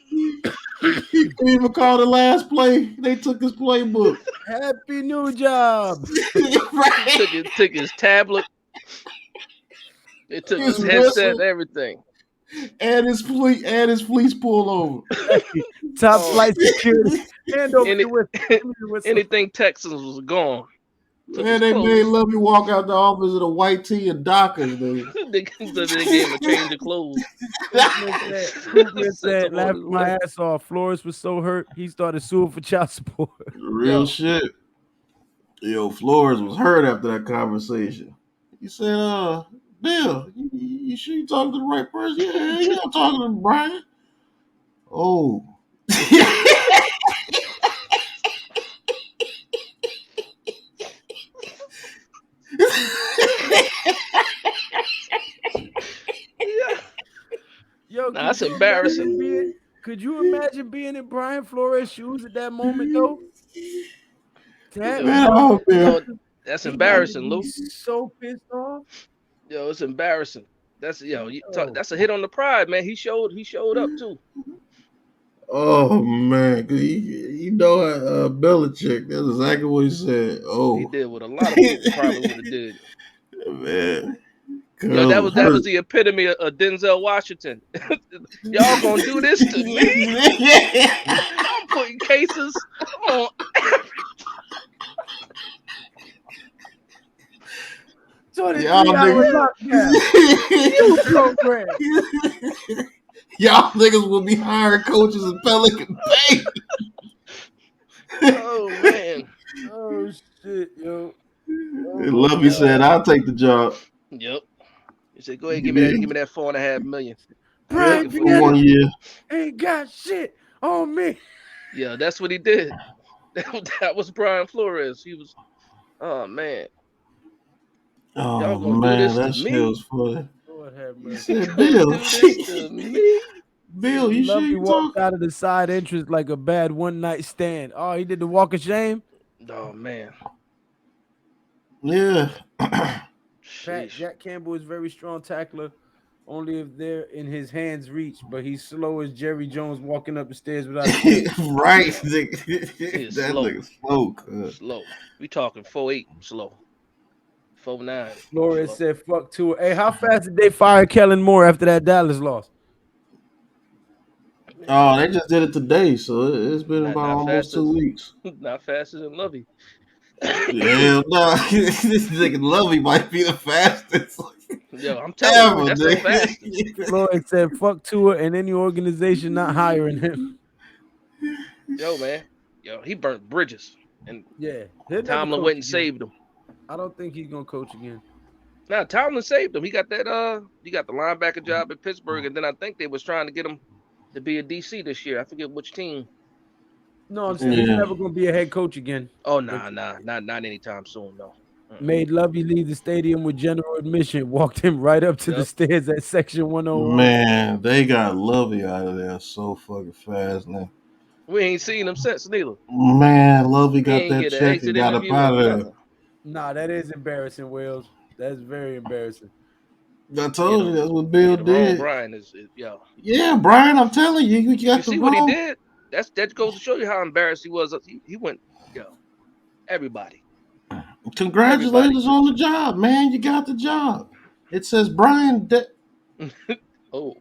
He couldn't even call the last play. They took his playbook. Happy new job. Right. Took his tablet. They took his His headset, whistle everything. and his fleece pulled over. Hey, top Oh, flight security. Hand over any, the whistle. Give me the whistle. anything Texans was gone. Took Man, his they made clothes. Lovey walk out the office in a white tee and Dockers, dude. they gave him a change of clothes. Koopman Sent said, him on his laughing my way. ass off. Flores was so hurt, he started suing for child support. Real shit. Yo, Flores was hurt after that conversation. He said, Bill, you sure you talking to the right person? Yeah, I'm talking to Brian. Oh. Yeah. Yo, Nah, that's embarrassing. Could you imagine being in Brian Flores' shoes at that moment, though? Yo, that's He got to embarrassing, be Lou. so pissed off. Yo, it's embarrassing. That's that's a hit on the pride, man. He showed up too. Oh man, 'cause you know Belichick. That's exactly what he said. He Oh, did what a lot of people probably would have did. man, Yo, that was the epitome of Denzel Washington. Y'all gonna do this to me? I'm putting cases on. Y'all niggas will be hiring coaches in Pelican Bay. Oh man. Oh shit, yo. Lovey said, "I'll take the job." Yep. He said, "Go ahead, give me that $4.5 million." Brian for 1 year. Ain't got shit on me. Yeah, that's what he did. That was Brian Flores. He was, oh man. Oh Y'all gonna man, do this that to shit me? was funny. Lord have He mercy. said, "Bill, Do this to me? Bill, you sure Lovey you walked talk?" out of the side entrance like a bad one night stand. Oh, he did the walk of shame. Oh man. Yeah. Jack Campbell is very strong tackler, only if they're in his hands reach, but he's slow as Jerry Jones walking up the stairs without a stick. Right. He's That slow. nigga slow. Cuz. Slow. We talking 4.8 slow. 4.9. Flores slow. said, fuck to it. Hey, how fast did they fire Kellen Moore after that Dallas loss? Oh, they just did it today, so it's been about Not almost faster. 2 weeks. Not faster than Lovey. Yeah, no, this nigga Lovey might be the fastest. Yo, I'm telling you, that's the nigga. fastest. Flores said, fuck Tua and any organization not hiring him. Yo, man. Yo, he burnt bridges. And Yeah. Tomlin went and saved him. I don't think he's gonna coach again. Nah, Tomlin saved him. He got the linebacker job at Pittsburgh, and then I think they was trying to get him to be a DC this year. I forget which team. No, I'm saying he's never gonna be a head coach again. Oh not anytime soon, no. Made Lovey leave the stadium with general admission, walked him right up to the stairs at section 101. Man, they got Lovey out of there so fucking fast now. We ain't seen him since neither. Man, Lovey got that check and got up out of there. Nah, that is embarrassing, Wills. That's very embarrassing. I told you that's what Bill did. Brian is yo. Yeah, Brian, I'm telling you, you got you see what he did? That goes to show you how embarrassed he was. He went, yo, everybody. Congratulations on the job, man. You got the job. It says Brian. Oh.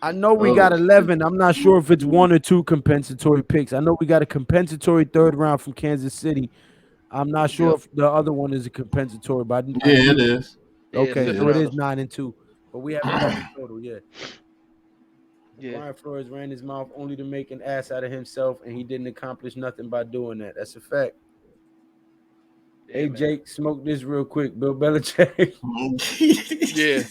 I know we got 11. I'm not sure if it's 1 or 2 compensatory picks. I know we got a compensatory 3rd round from Kansas City. I'm not sure if the other one is a compensatory, but it is. Okay, so it is 9 and 2. But we have 11 total, yeah. Brian Flores ran his mouth only to make an ass out of himself, and he didn't accomplish nothing by doing that. That's a fact. Hey, man. Jake, smoke this real quick. Bill Belichick. Yeah.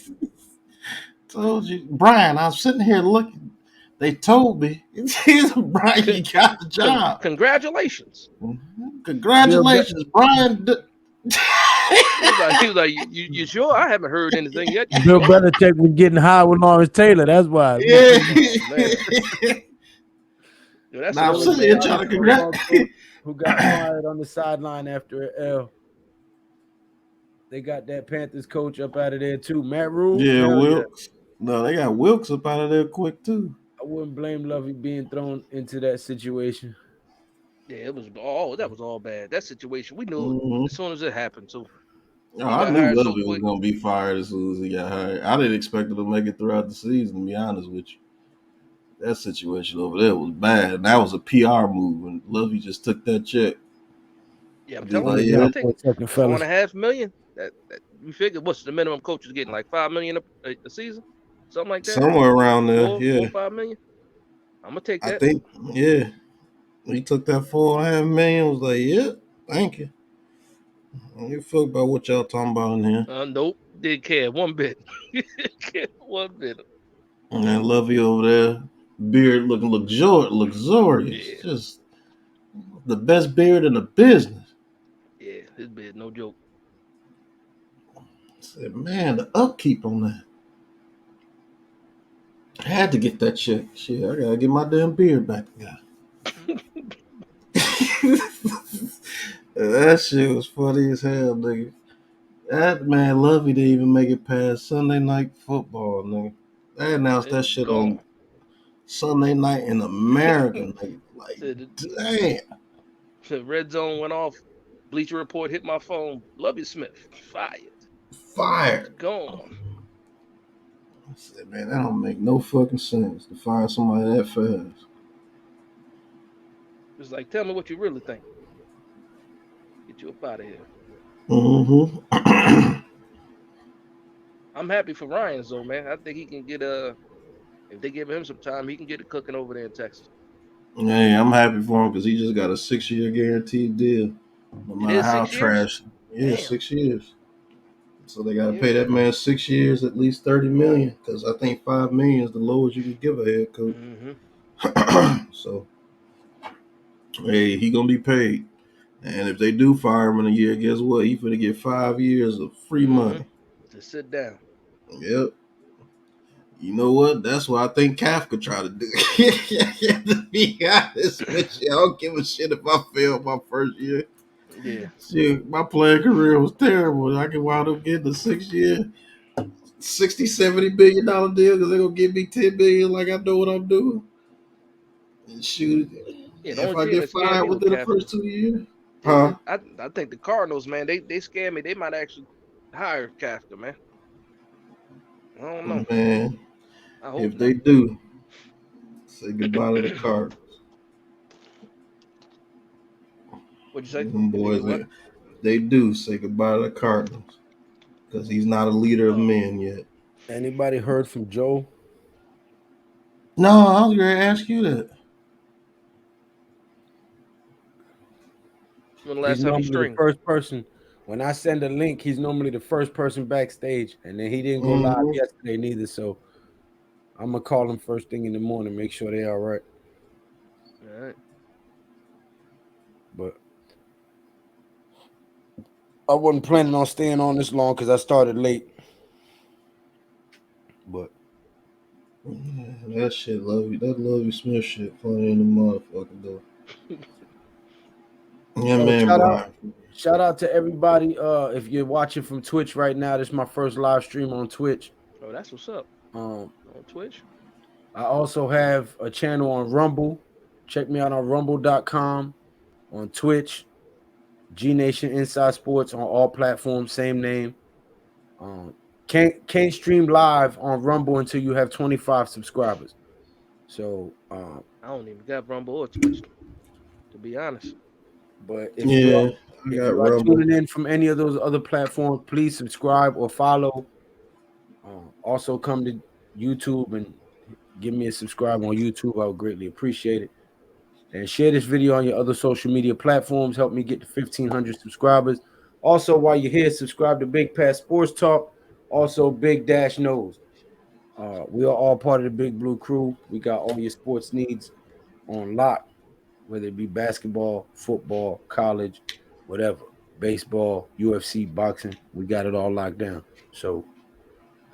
Told you. Brian, I was sitting here looking. They told me. Brian, you got the job. Congratulations. Congratulations, Brian. He was like, you sure? I haven't heard anything yet. Bill Belichick was getting high with Lawrence Taylor. That's why. Yeah. Yo, now I'm sitting here trying to congratulate. Who got fired on the sideline after an L. They got that Panthers coach up out of there too. Matt Rule. Yeah, Will. No, they got Wilkes up out of there quick too. I wouldn't blame Lovey being thrown into that situation. Yeah, it was that was all bad. That situation, we knew it Mm-hmm. as soon as it happened too. No, He I got knew hired so Lovey was quick. gonna be fired as soon as he got hired. I didn't expect him to make it throughout the season. To be honest with you, that situation over there was bad. And that was a PR move, and Lovey just took that check. Yeah, I'm Just telling like, you, Hold it man. I yeah, down take for a second, fellas. $4.5 million. That we figured what's the minimum coach is getting, like $5 million a season, something like that. somewhere around there. Four, Yeah, 5 million. I'm gonna take I that. think. Yeah, he took that 4.5 million. Was like, yeah, thank you. I don't give a fuck about what y'all talking about in here. Nope, didn't care one bit. Didn't care one bit. And then Lovey over there, beard looking luxurious. Yeah, Just the best beard in the business. yeah, his bit, no joke. I said, man, the upkeep on that. I had to get that check. Shit, I gotta get my damn beard back again. That shit was funny as hell, nigga. That man Lovey didn't even make it past Sunday Night Football, nigga. They announced It that was shit gone. on Sunday Night in America, nigga. Like, Said damn. the red zone went off. Bleacher Report hit my phone. Lovey Smith fired. Fired. Gone. I said, man, that don't make no fucking sense to fire somebody that fast. It's like, tell me what you really think. Get you up out of here. Mm-hmm. I'm happy for Ryan though, man. I think he can get if they give him some time, he can get it cooking over there in Texas. Hey, I'm happy for him because he just got a 6-year guaranteed deal. No It matter is how 6 years? trash. Yeah, Damn. 6 years. So they got to Yeah. pay that man 6 years, at least $30 million, because I think $5 million is the lowest you could give a head coach. Mm-hmm. So, hey, he gonna be paid. And if they do fire him in a year, guess what? He finna get 5 years of free money. To sit down. Yep. You know what? That's what I think Kafka tried to do. To be honest with you, I don't give a shit if I fail my first year. Yeah. Shit, my playing career was terrible. I can wind up getting a 6-year, $60-70 billion deal because they're gonna give me $10 billion like I know what I'm doing. And shoot, Yeah, the if only I team get that scared fired me with within the first Kafka. 2 years, huh? I think the Cardinals, man, they scared me. They might actually hire Kafka, man. I don't know. Man, I hope if they not. do, say goodbye to the Cardinals. What'd you say? Them If they boys, do what? they do say goodbye to the Cardinals because he's not a leader of Oh. men yet. Anybody heard from Joe? No, I was going to ask you that. When the He's last time you normally the streamed? first person. When I send a link, he's normally the first person backstage, and then he didn't go live Mm-hmm. yesterday neither. So I'm gonna call him first thing in the morning, make sure they all right. All right. But I wasn't planning on staying on this long because I started late. But Yeah, that shit, Lovey Smith shit, funny in the motherfucker though. Yeah, so man, Brian. shout out to everybody. If you're watching from Twitch right now, this is my first live stream on Twitch. Oh, that's what's up. On Twitch. I also have a channel on Rumble. Check me out on rumble.com, on Twitch, GNATION Inside Sports on all platforms, same name. Can't stream live on Rumble until you have 25 subscribers. So I don't even got Rumble or Twitch, to be honest. but I got you are Rumble. tuning in from any of those other platforms, please subscribe or follow. Also come to YouTube and give me a subscribe on YouTube. I would greatly appreciate it. And share this video on your other social media platforms. Help me get to 1,500 subscribers. Also, while you're here, subscribe to Big Pat Sports Talk. Also, Big Dash Knows. We are all part of the Big Blue Crew. We got all your sports needs on lock, whether it be basketball, football, college, whatever, baseball, UFC, boxing. We got it all locked down. So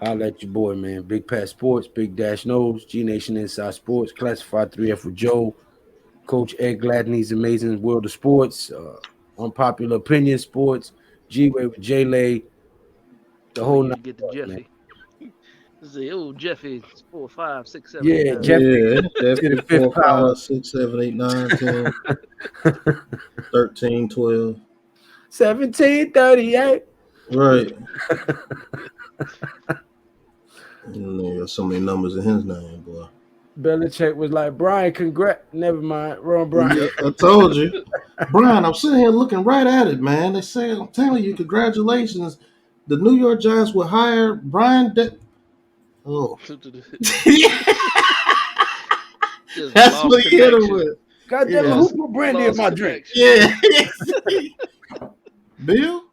holla at your boy, man. Big Pat Sports, Big Dash Knows, GNATION Inside Sports, Classified 3F with Joe, Coach Ed Gladney's Amazing World of Sports, Unpopular Opinion Sports, G-Way with J-Lay, the Oh, whole you nine get the yards, man. Jeffy. See, Jeffy 4, 5, 6, 7, Yeah, 8, 9. Jeffy. Yeah, To Jeffy the fifth 4, power. 5, 6, 7, 8, 9, 10, 13, 12. 1738. Right. There's so many numbers in his name, boy. Belichick was like, Brian, congrats. Never mind. Wrong, Brian. Yeah, I told you. Brian, I'm sitting here looking right at it, man. They say, I'm telling you, congratulations. The New York Giants will hire Brian. Oh. That's what he hit him with. God damn it, who put brandy in my drink? Yeah. Bill?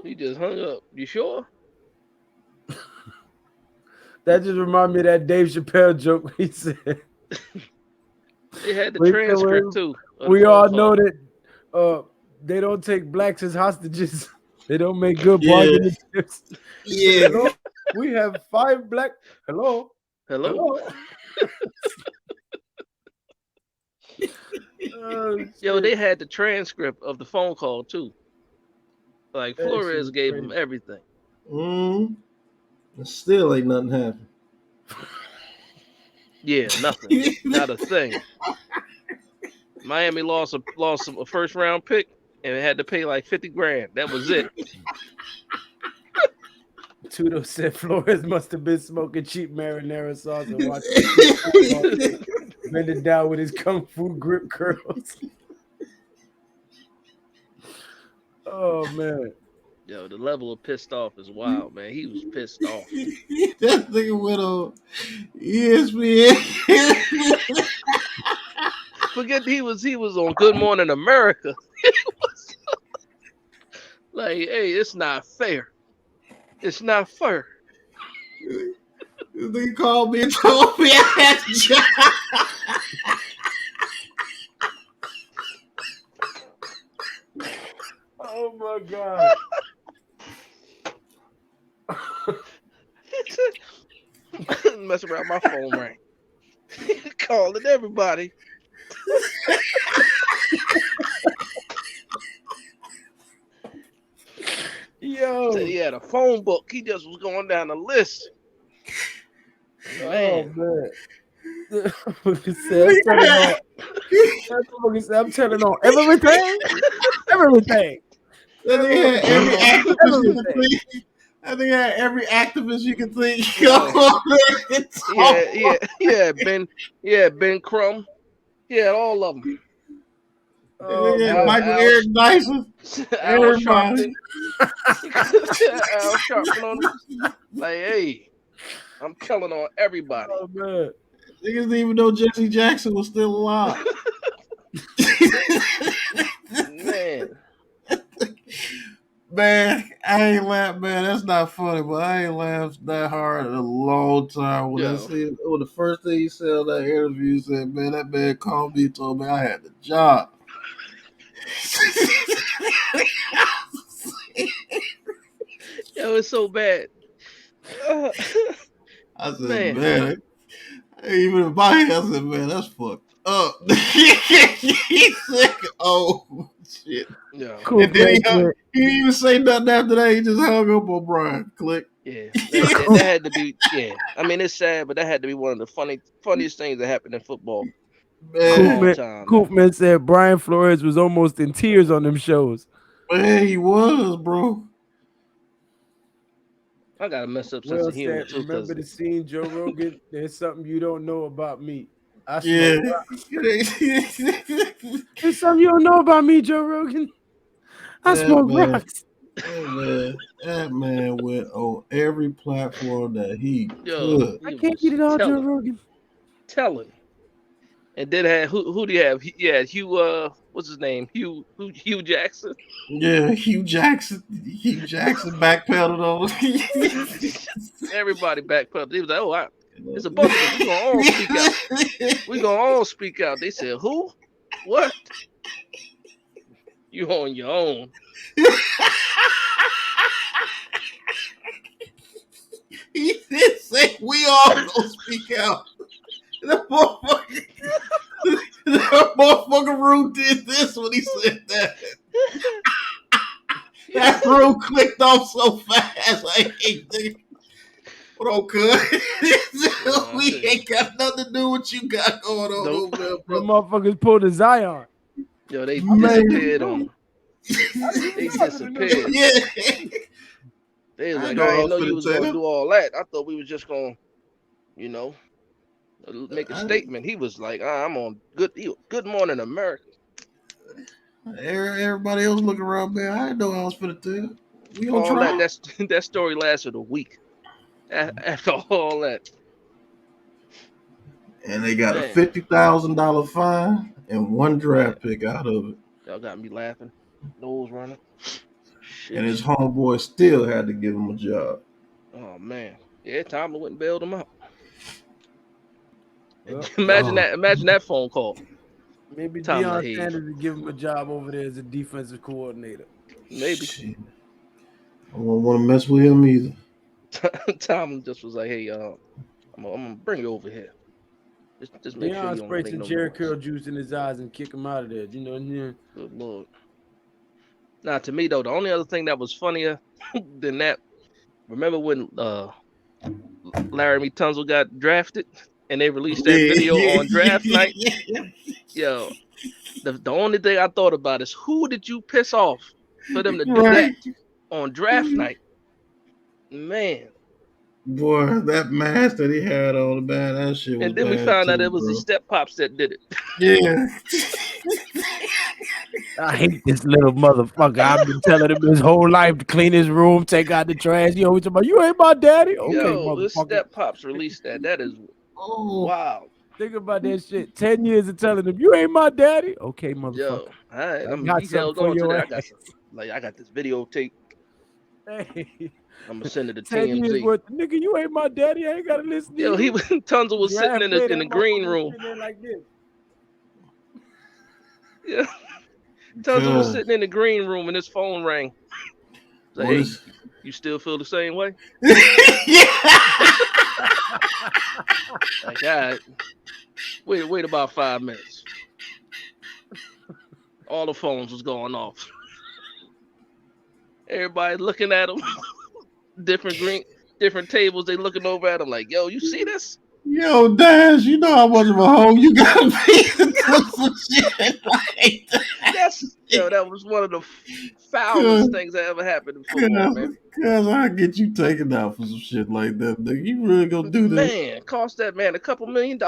He just hung up. You sure? That just reminded me of that Dave Chappelle joke he said. They had the transcript too. We all know that they don't take blacks as hostages. They don't make good bargaining chips. Yeah. Hello? We have 5 black. Hello? Yo, they had the transcript of the phone call too. Like Flores gave him everything. Still ain't nothing happened. Yeah, nothing. Not a thing. Miami lost a first round pick and had to pay like $50,000. That was it. Tudo said Flores must have been smoking cheap marinara sauce and watching bending down with his kung fu grip curls. Oh man. Yo, the level of pissed off is wild, man. He was pissed off. That nigga went on ESPN. Forget he was on Good Morning America. Like, hey, it's not fair. It's not fair. This nigga called me and told me I had a job. Oh my god. Mess around, my phone rang. Calling everybody. Yo. Said he had a phone book. He just was going down the list. Man. Oh man. I'm telling on everything. Everything. I think I had every activist you could think. Ben Crumb. Yeah, all of them. Michael Eric Dyson. Al Sharpton. Al Sharpton. Like, hey, I'm killing on everybody. Oh man. Niggas didn't even know Jesse Jackson was still alive. Man, I ain't laughed, man. That's not funny, but I ain't laughed that hard in a long time. When I see it, the first thing he said in that interview, he said, man, that man called me and told me I had the job. Yo, it's so bad. I said, man, even in my head, I said, man, that's fucked up. He said, oh, shit. Yeah. Cool, and then he didn't even say nothing after that. He just hung up on Brian. Click. Yeah, that had to be. Yeah, I mean it's sad, but that had to be one of the funniest things that happened in football. Koopman said Brian Flores was almost in tears on them shows. Man, he was, bro. I gotta mess up sense of humor too. Remember the scene, Joe Rogan? There's something you don't know about me. Yeah. There's something you don't know about me, Joe Rogan. I smoke rocks. Oh, man. That man went on every platform that he could. I can't get it all, Joe Rogan. Telling. And then had who do you have? Yeah, Hugh. What's his name? Hugh Jackson. Yeah, Hugh Jackson. Hugh Jackson backpedaled on. Everybody backpedaled. He was like, "Oh, there's a bunch of us. We gonna all speak out. We gonna all speak out." They said, "Who? What? You on your own?" He did say we all gonna speak out. That motherfucker Rue did this when he said that. That Rue clicked off so fast. I hate this. What up, cuz? We ain't got nothing to do with you got going on over there, bro. The motherfuckers pulled a Zion. Yo, they Man. disappeared on him. They disappeared. Yeah. They was I like, know I I didn't was know finna you was tell gonna him. do all that. I thought we was just gonna, you know, make a statement. He was like, I'm on Good Morning America. Everybody else looking around, man. I didn't know I was finna tell. We on All trial? that story lasted a week. After all that. And they got Man. a $50,000 fine and one draft pick out of it. Y'all got me laughing. Nose running. Shit. And his homeboy still had to give him a job. Oh man. Yeah, Tomlin went and bailed him out. Well, Imagine that phone call. Maybe Tomlin Deion Hayes. Sanders would give him a job over there as a defensive coordinator. Maybe. Shit. I don't want to mess with him either. Tomlin just was like, hey, I'm gonna bring you over here. Just make sure you Deion don't spray make some no cherry noise. curl juice in his eyes and kick him out of there. You know what I mean? Good Lord. Now, to me though, the only other thing that was funnier than that, remember when Laramie Tunsil got drafted and they released that video on draft night? Yo, the only thing I thought about is who did you piss off for them to do that on draft night? Man. Boy, that mask that he had on, man, that shit was And then we bad found out too, it was bro. the step pops that did it. Yeah. I hate this little motherfucker. I've been telling him his whole life to clean his room, take out the trash. He always talking about, you ain't my daddy. Okay, Yo, this motherfucker. step pops released that. That is wow. Think about that shit. 10 years of telling him, you ain't my daddy. Okay, motherfucker. Yo, all right. I got He something held for on to your that. ass. I got this videotape. Hey. I'm gonna send it to 10 years TMZ. worth. Nigga, you ain't my daddy. I ain't gotta listen to Yo, you. Tunsil was sitting in the green room. Like this. Yeah. Tunsil was sitting in the green room and his phone rang. Like, hey, you still feel the same way? Like, all right. Wait about 5 minutes. All the phones was going off. Everybody looking at him. different tables. They looking over at him like, yo, you see this? Yo, Dash, you know how much of a home you gotta be to do some shit like that. That was one of the foulest things that ever happened in football, man. Cause I get you taken out for some shit like that, nigga. You really gonna do that? Man, cost that man a couple $1 million.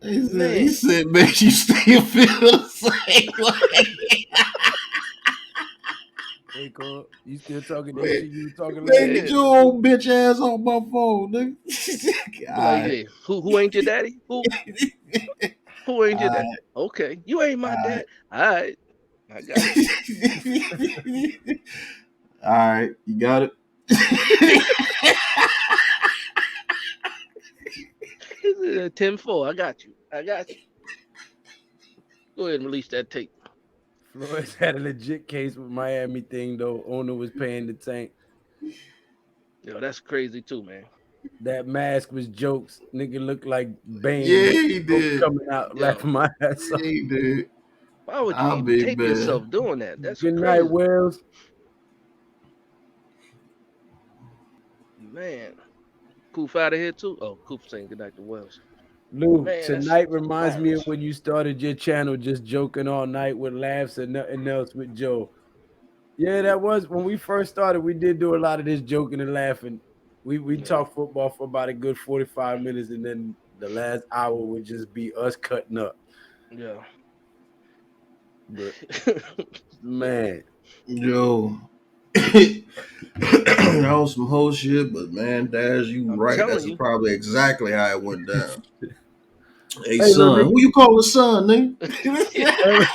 He said, man, you still feel the same way. Hey, Cole, you still talking that shit you were talking Man, like get your old bitch ass on my phone, nigga. Like, hey, who ain't your daddy? Who ain't your daddy? Okay, you ain't my dad. All right, I got it. All right, you got it. 10-4. I got you. Go ahead and release that tape. Flores had a legit case with Miami thing though. Owner was paying the tank. Yo, that's crazy too, man. That mask was jokes. Nigga looked like Bane. Yeah, he did. Coming out laughing my ass off. He did. Why would you even tape yourself doing that? That's Good crazy. night, Wells. Man. Coop out of here too? Oh, Coop saying good night to Wells. Lou, Man, tonight reminds me of when you started your channel just joking all night with laughs and nothing else with Joe. Yeah, that was when we first started. We did do a lot of this joking and laughing. We talked football for about a good 45 minutes, and then the last hour would just be us cutting up. Yeah. But man. Yo. That was some whole shit, but man, Daz, you right. That's probably exactly how it went down. Hey, son, who you calling son, nigga?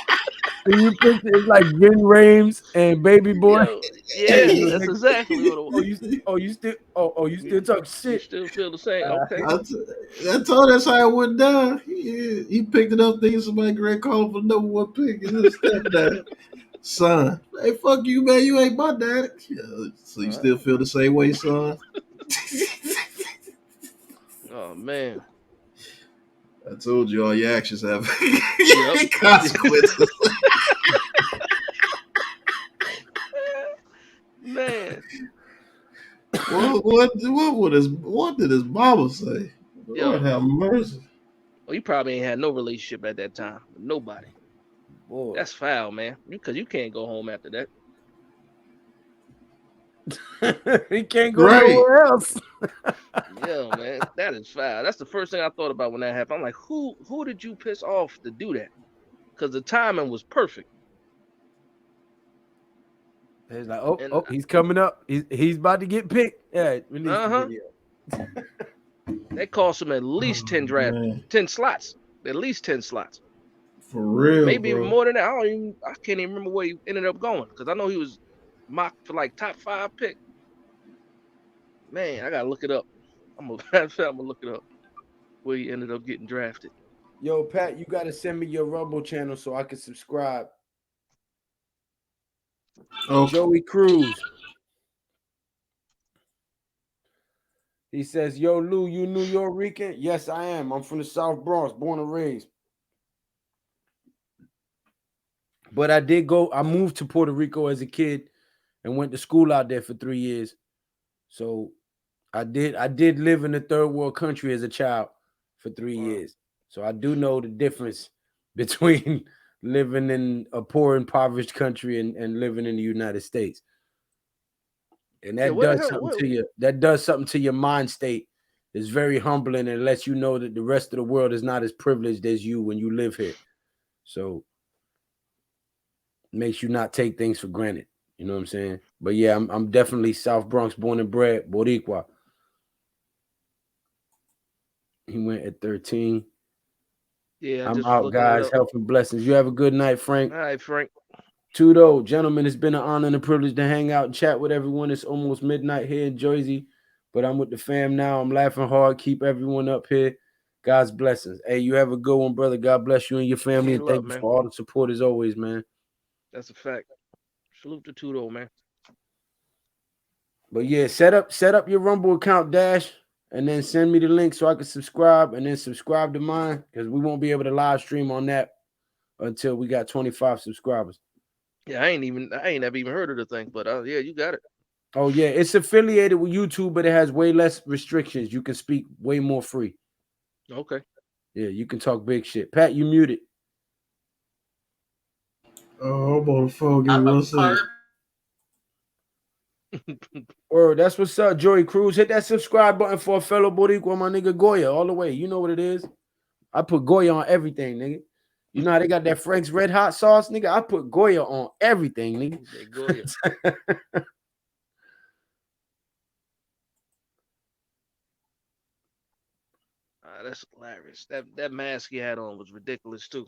You picture it's like Vin Rames and Baby Boy. Yo, yeah, that's exactly what it was. You still talk shit. You still feel the same? Okay. I told that's how it went down. He picked it up thinking somebody great called for the number one pick and his stepdad. Son, hey, fuck you, man. You ain't my daddy. So you still feel the same way, son? Oh man. I told you all your actions have consequences. Man. What did his mama say? Lord have mercy. Well, you probably ain't had no relationship at that time with nobody. Boy. That's foul, man. Because you can't go home after that. He can't go nowhere else. Yeah, man, that is foul. That's the first thing I thought about when that happened. I'm like, who did you piss off to do that? Because the timing was perfect. He's like, oh, he's coming up. He's about to get picked. Yeah, release the video. They cost him at least 10 slots. At least 10 slots. For real, maybe bro. even more than that. I can't even remember where he ended up going because I know he was mocked for like top 5 pick. Man, I gotta look it up. I'm gonna look it up where he ended up getting drafted. Yo, Pat, you gotta send me your Rumble channel so I can subscribe. Oh, Joey Cruz. He says, "Yo, Lou, you New York-Rican?" Yes, I am. I'm from the South Bronx, born and raised. But I moved to Puerto Rico as a kid and went to school out there for 3 years. So I did live in a third world country as a child for 3 years. So I do know the difference between living in a poor, impoverished country and living in the United States. And that does something to you. That does something to your mind state. It's very humbling and lets you know that the rest of the world is not as privileged as you when you live here. So it makes you not take things for granted. You know what I'm saying? But yeah, I'm definitely South Bronx, born and bred, Boricua. He went at 13. Yeah, I'm out, guys. Health and blessings. You have a good night, Frank. All right, Frank. Tudo, gentlemen, it's been an honor and a privilege to hang out and chat with everyone. It's almost midnight here in Jersey, but I'm with the fam now. I'm laughing hard. Keep everyone up here. God's blessings. Hey, you have a good one, brother. God bless you and your family. And thank you for all the support as always, man. That's a fact. Salute to Tudo, man. But yeah, set up your Rumble account, Dash, and then send me the link so I can subscribe and then subscribe to mine because we won't be able to live stream on that until we got 25 subscribers. Yeah, I ain't never even heard of the thing, but yeah, you got it. Oh yeah, it's affiliated with YouTube, but it has way less restrictions. You can speak way more free. Okay. Yeah, you can talk big shit. Pat, you muted. Oh, I'm on the phone. Give me 1 second. Or that's what's up, Joey Cruz. Hit that subscribe button for a fellow Boricua, my nigga Goya, all the way. You know what it is. I put Goya on everything, nigga. You know how they got that Frank's Red Hot sauce, nigga? I put Goya on everything, nigga. Goya. That's hilarious. That mask he had on was ridiculous too.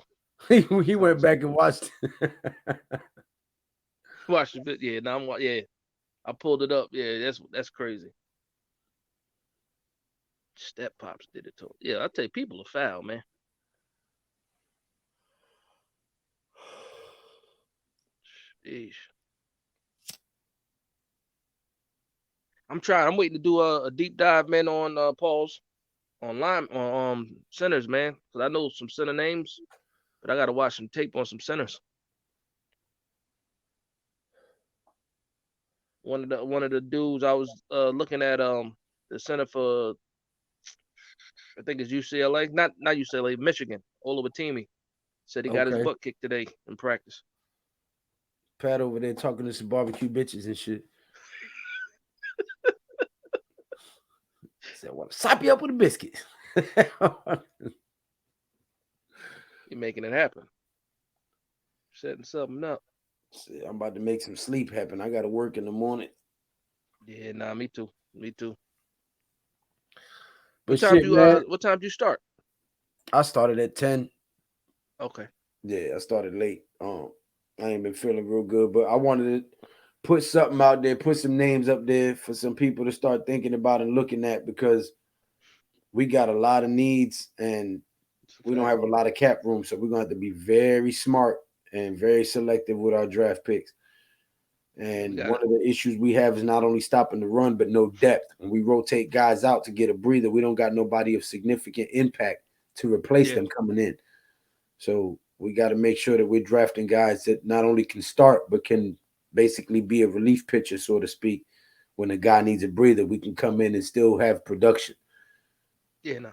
he went back and watched. Watched the bit. Yeah, now I pulled it up. Yeah, that's crazy. Step Pops did it to him. Yeah, I tell you, people are foul, man. Sheesh. I'm waiting to do a deep dive, man, on Paul's online on centers, man. Because I know some center names, but I gotta watch some tape on some centers. One of the dudes I was looking at the center for I think it's UCLA, not UCLA, Michigan, Oluwatimi. Said he got his butt kicked today in practice. Pat over there talking to some barbecue bitches and shit. Said, "Well, sop you up with a biscuit." You're making it happen. Setting something up. See, I'm about to make some sleep happen. I got to work in the morning. Yeah, nah, me too. Me too. But what time do you start? I started at 10. Okay. Yeah, I started late. I ain't been feeling real good, but I wanted to put something out there, put some names up there for some people to start thinking about and looking at because we got a lot of needs and we don't have a lot of cap room. So we're going to have to be very smart and very selective with our draft picks. And one of the issues we have is not only stopping the run, but no depth. When we rotate guys out to get a breather, we don't got nobody of significant impact to replace them coming in. So we got to make sure that we're drafting guys that not only can start, but can basically be a relief pitcher, so to speak, when a guy needs a breather, we can come in and still have production. Yeah, no,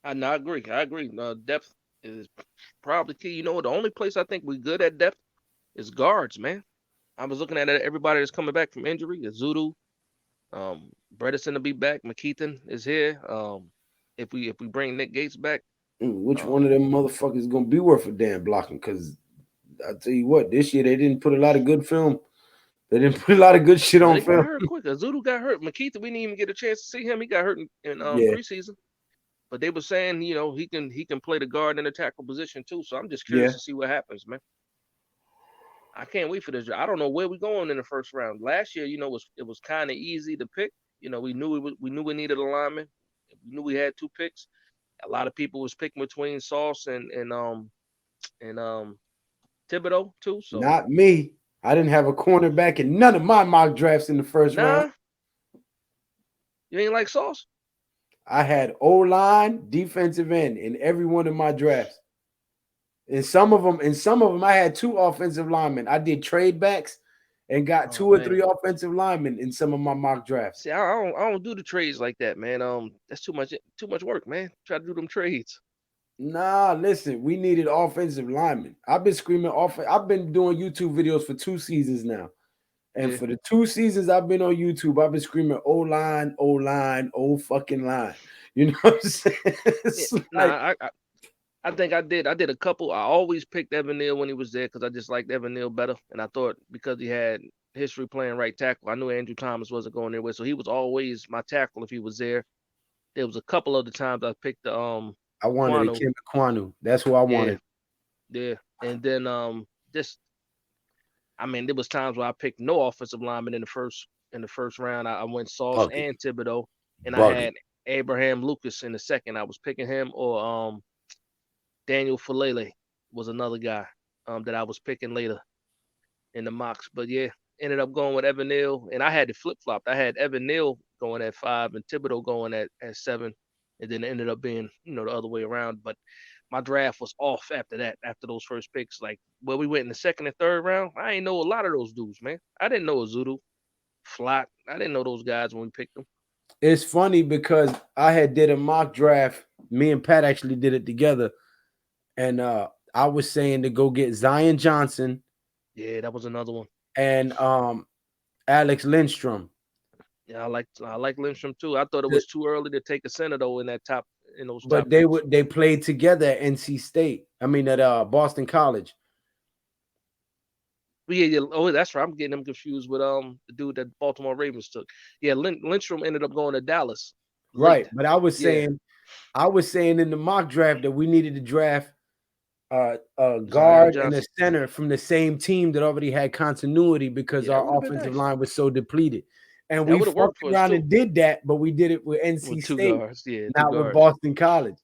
I agree. I agree. Depth is probably key. You know, the only place I think we're good at depth is guards, man. I was looking at everybody that's coming back from injury. Azudu, Bredesen to be back. McKeithen is here. If we bring Nick Gates back, which one of them motherfuckers is gonna be worth a damn blocking? Because I tell you what, this year they didn't put a lot of good film. They didn't put a lot of good shit on film. Got hurt quick. Azudu got hurt. McKeithen, we didn't even get a chance to see him. He got hurt in preseason. But they were saying, you know, he can play the guard and the tackle position too. So I'm just curious to see what happens, man. I can't wait for this. I don't know where we're going in the first round. Last year, you know, it was kind of easy to pick. You know, we knew we needed a lineman. We knew we had 2 picks. A lot of people was picking between Sauce and Thibodeau too. So not me. I didn't have a cornerback in none of my mock drafts in the first round. You ain't like Sauce? I had O-line, defensive end in every one of my drafts. In some of them, I had 2 offensive linemen. I did trade backs and got 2 or 3 offensive linemen in some of my mock drafts. See, I don't do the trades like that, man. That's too much work, man. Try to do them trades. Nah, listen, we needed offensive linemen. I've been screaming I've been doing YouTube videos for 2 seasons now. And for the 2 seasons I've been on YouTube, I've been screaming O-line, O-line, O-fucking line. You know what I'm saying? I think I did a couple. I always picked Evan Neal when he was there because I just liked Evan Neal better. And I thought because he had history playing right tackle, I knew Andrew Thomas wasn't going anywhere. So he was always my tackle if he was there. There was a couple of the times I picked the I wanted Kim Kwanu. That's who I wanted. Yeah. And then there was times where I picked no offensive lineman in the first round. I went Sauce and Thibodeau, and I had Abraham Lucas in the second. I was picking him, or Daniel Falele was another guy that I was picking later in the mocks. But yeah, ended up going with Evan Neal, and I had it flip-flopped. I had Evan Neal going at 5 and Thibodeau going at 7, and then it ended up being, you know, the other way around. But my draft was off after that, after those first picks. Like, we went in the second and third round, I ain't know a lot of those dudes, man. I didn't know Azudu, Flott. I didn't know those guys when we picked them. It's funny because I had did a mock draft. Me and Pat actually did it together. And I was saying to go get Zion Johnson. Yeah, that was another one. And Alex Lindstrom. Yeah, I like Lindstrom too. I thought it was too early to take a center though in those. But they played together at NC State. I mean at Boston College. Yeah. Oh, that's right. I'm getting them confused with the dude that Baltimore Ravens took. Yeah, Lindstrom ended up going to Dallas. Right, but I was saying in the mock draft that we needed to draft a guard and a center from the same team that already had continuity because our offensive line was so depleted. And we fucked around and did that, but we did it with NC State, not with Boston College.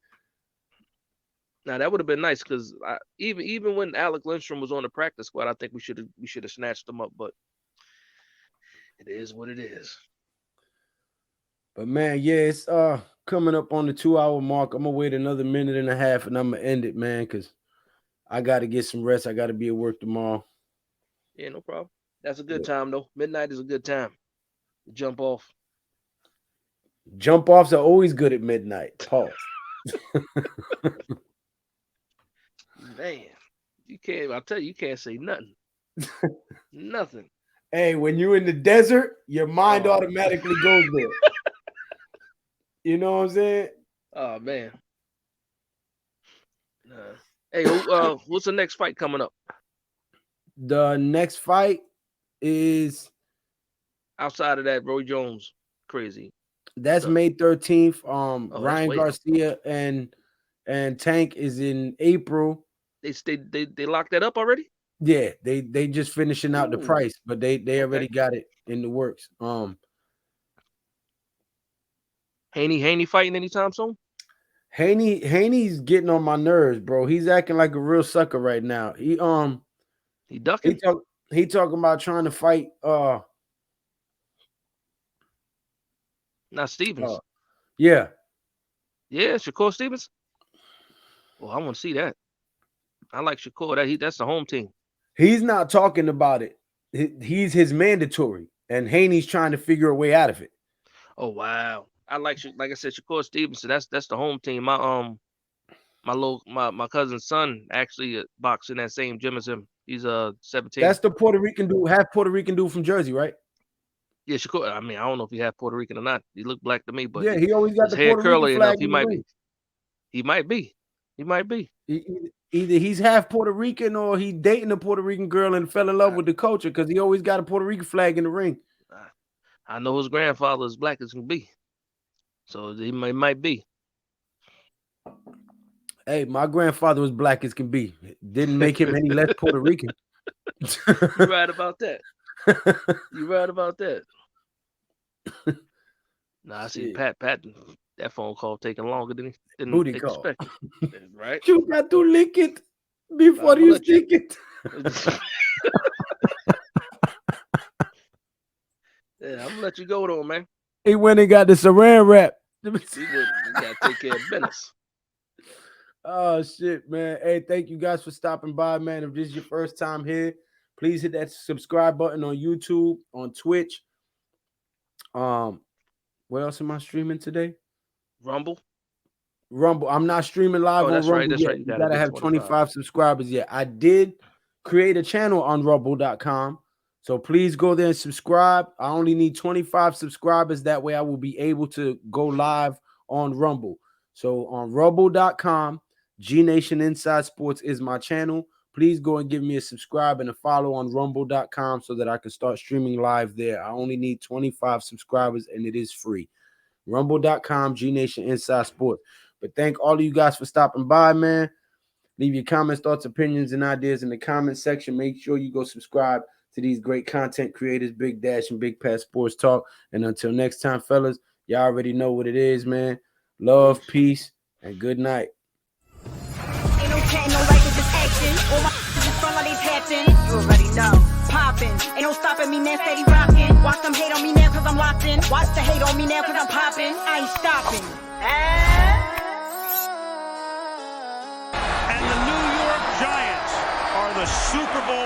Now that would have been nice because even when Alex Lindstrom was on the practice squad, I think we should have snatched him up. But it is what it is. But man, yeah, it's coming up on the 2-hour mark. I'm gonna wait another minute and a half, and I'm gonna end it, man, because I got to get some rest. I got to be at work tomorrow. Yeah, no problem. That's a good time though. Midnight is a good time. Jump off. Jump offs are always good at midnight. Pause. Man, I'll tell you can't say nothing. Nothing. Hey, when you're in the desert, your mind automatically goes there. You know what I'm saying? Oh man. Hey, what's the next fight coming up? The next fight is outside of that Roy Jones crazy. That's May 13th. Ryan Garcia and Tank is in April. They locked that up already? Yeah, they just finishing out the price, but they already got it in the works. Haney fighting anytime soon? Haney's getting on my nerves, bro. He's acting like a real sucker right now. He ducking. He talking about trying to fight not Stevens. Yeah, Shakur Stevens. Well, I want to see that. I like Shakur. That's the home team. He's not talking about it. He's his mandatory. and Haney's trying to figure a way out of it. Oh wow! I like I said, Shakur Stevenson. That's the home team. My cousin's son actually boxed in that same gym as him. He's 17. That's the Puerto Rican dude, half Puerto Rican dude from Jersey, right? Yeah, Shakur. I mean, I don't know if he half Puerto Rican or not. He looked black to me, but yeah, he always got his the hair Puerto Rican curly flag enough. He might be. He might be. Either he's half Puerto Rican or he dating a Puerto Rican girl and fell in love with the culture because he always got a Puerto Rican flag in the ring. I know his grandfather is black as can be, so he might be. Hey, my grandfather was black as can be. It didn't make him any less Puerto Rican. You're right about that. You're right about that. Nah, I see Pat. That phone call taking longer than Booty expected. Right? You got to lick it before you stick it. Yeah, I'm gonna let you go though, man. He went and got the saran wrap. You gotta take care of business. Oh shit, man. Hey, thank you guys for stopping by, man. If this is your first time here, please hit that subscribe button on YouTube, on Twitch. What else am I streaming today? Rumble. I'm not streaming live on Rumble right. That's yet. right. You gotta have 25 subscribers yet. I did create a channel on rumble.com. So please go there and subscribe. I only need 25 subscribers. That way I will be able to go live on Rumble. So on rumble.com, GNATION Inside Sports is my channel. Please go and give me a subscribe and a follow on rumble.com so that I can start streaming live there. I only need 25 subscribers and it is free. Rumble.com, GNATION Inside Sports. But thank all of you guys for stopping by, man. Leave your comments, thoughts, opinions, and ideas in the comment section. Make sure you go subscribe to these great content creators, Big Dash and Big Pat Sports Talk. And until next time, fellas, y'all already know what it is, man. Love, peace, and good night. Ain't no chat, no like, it's just action. All my just front like it's hatching. You already know. Poppin'. Ain't no stopping me, man, steady rockin'. Watch them hate on me now, cause I'm locked in. Watch the hate on me now, cause I'm poppin'. I ain't stopping. And the New York Giants are the Super Bowl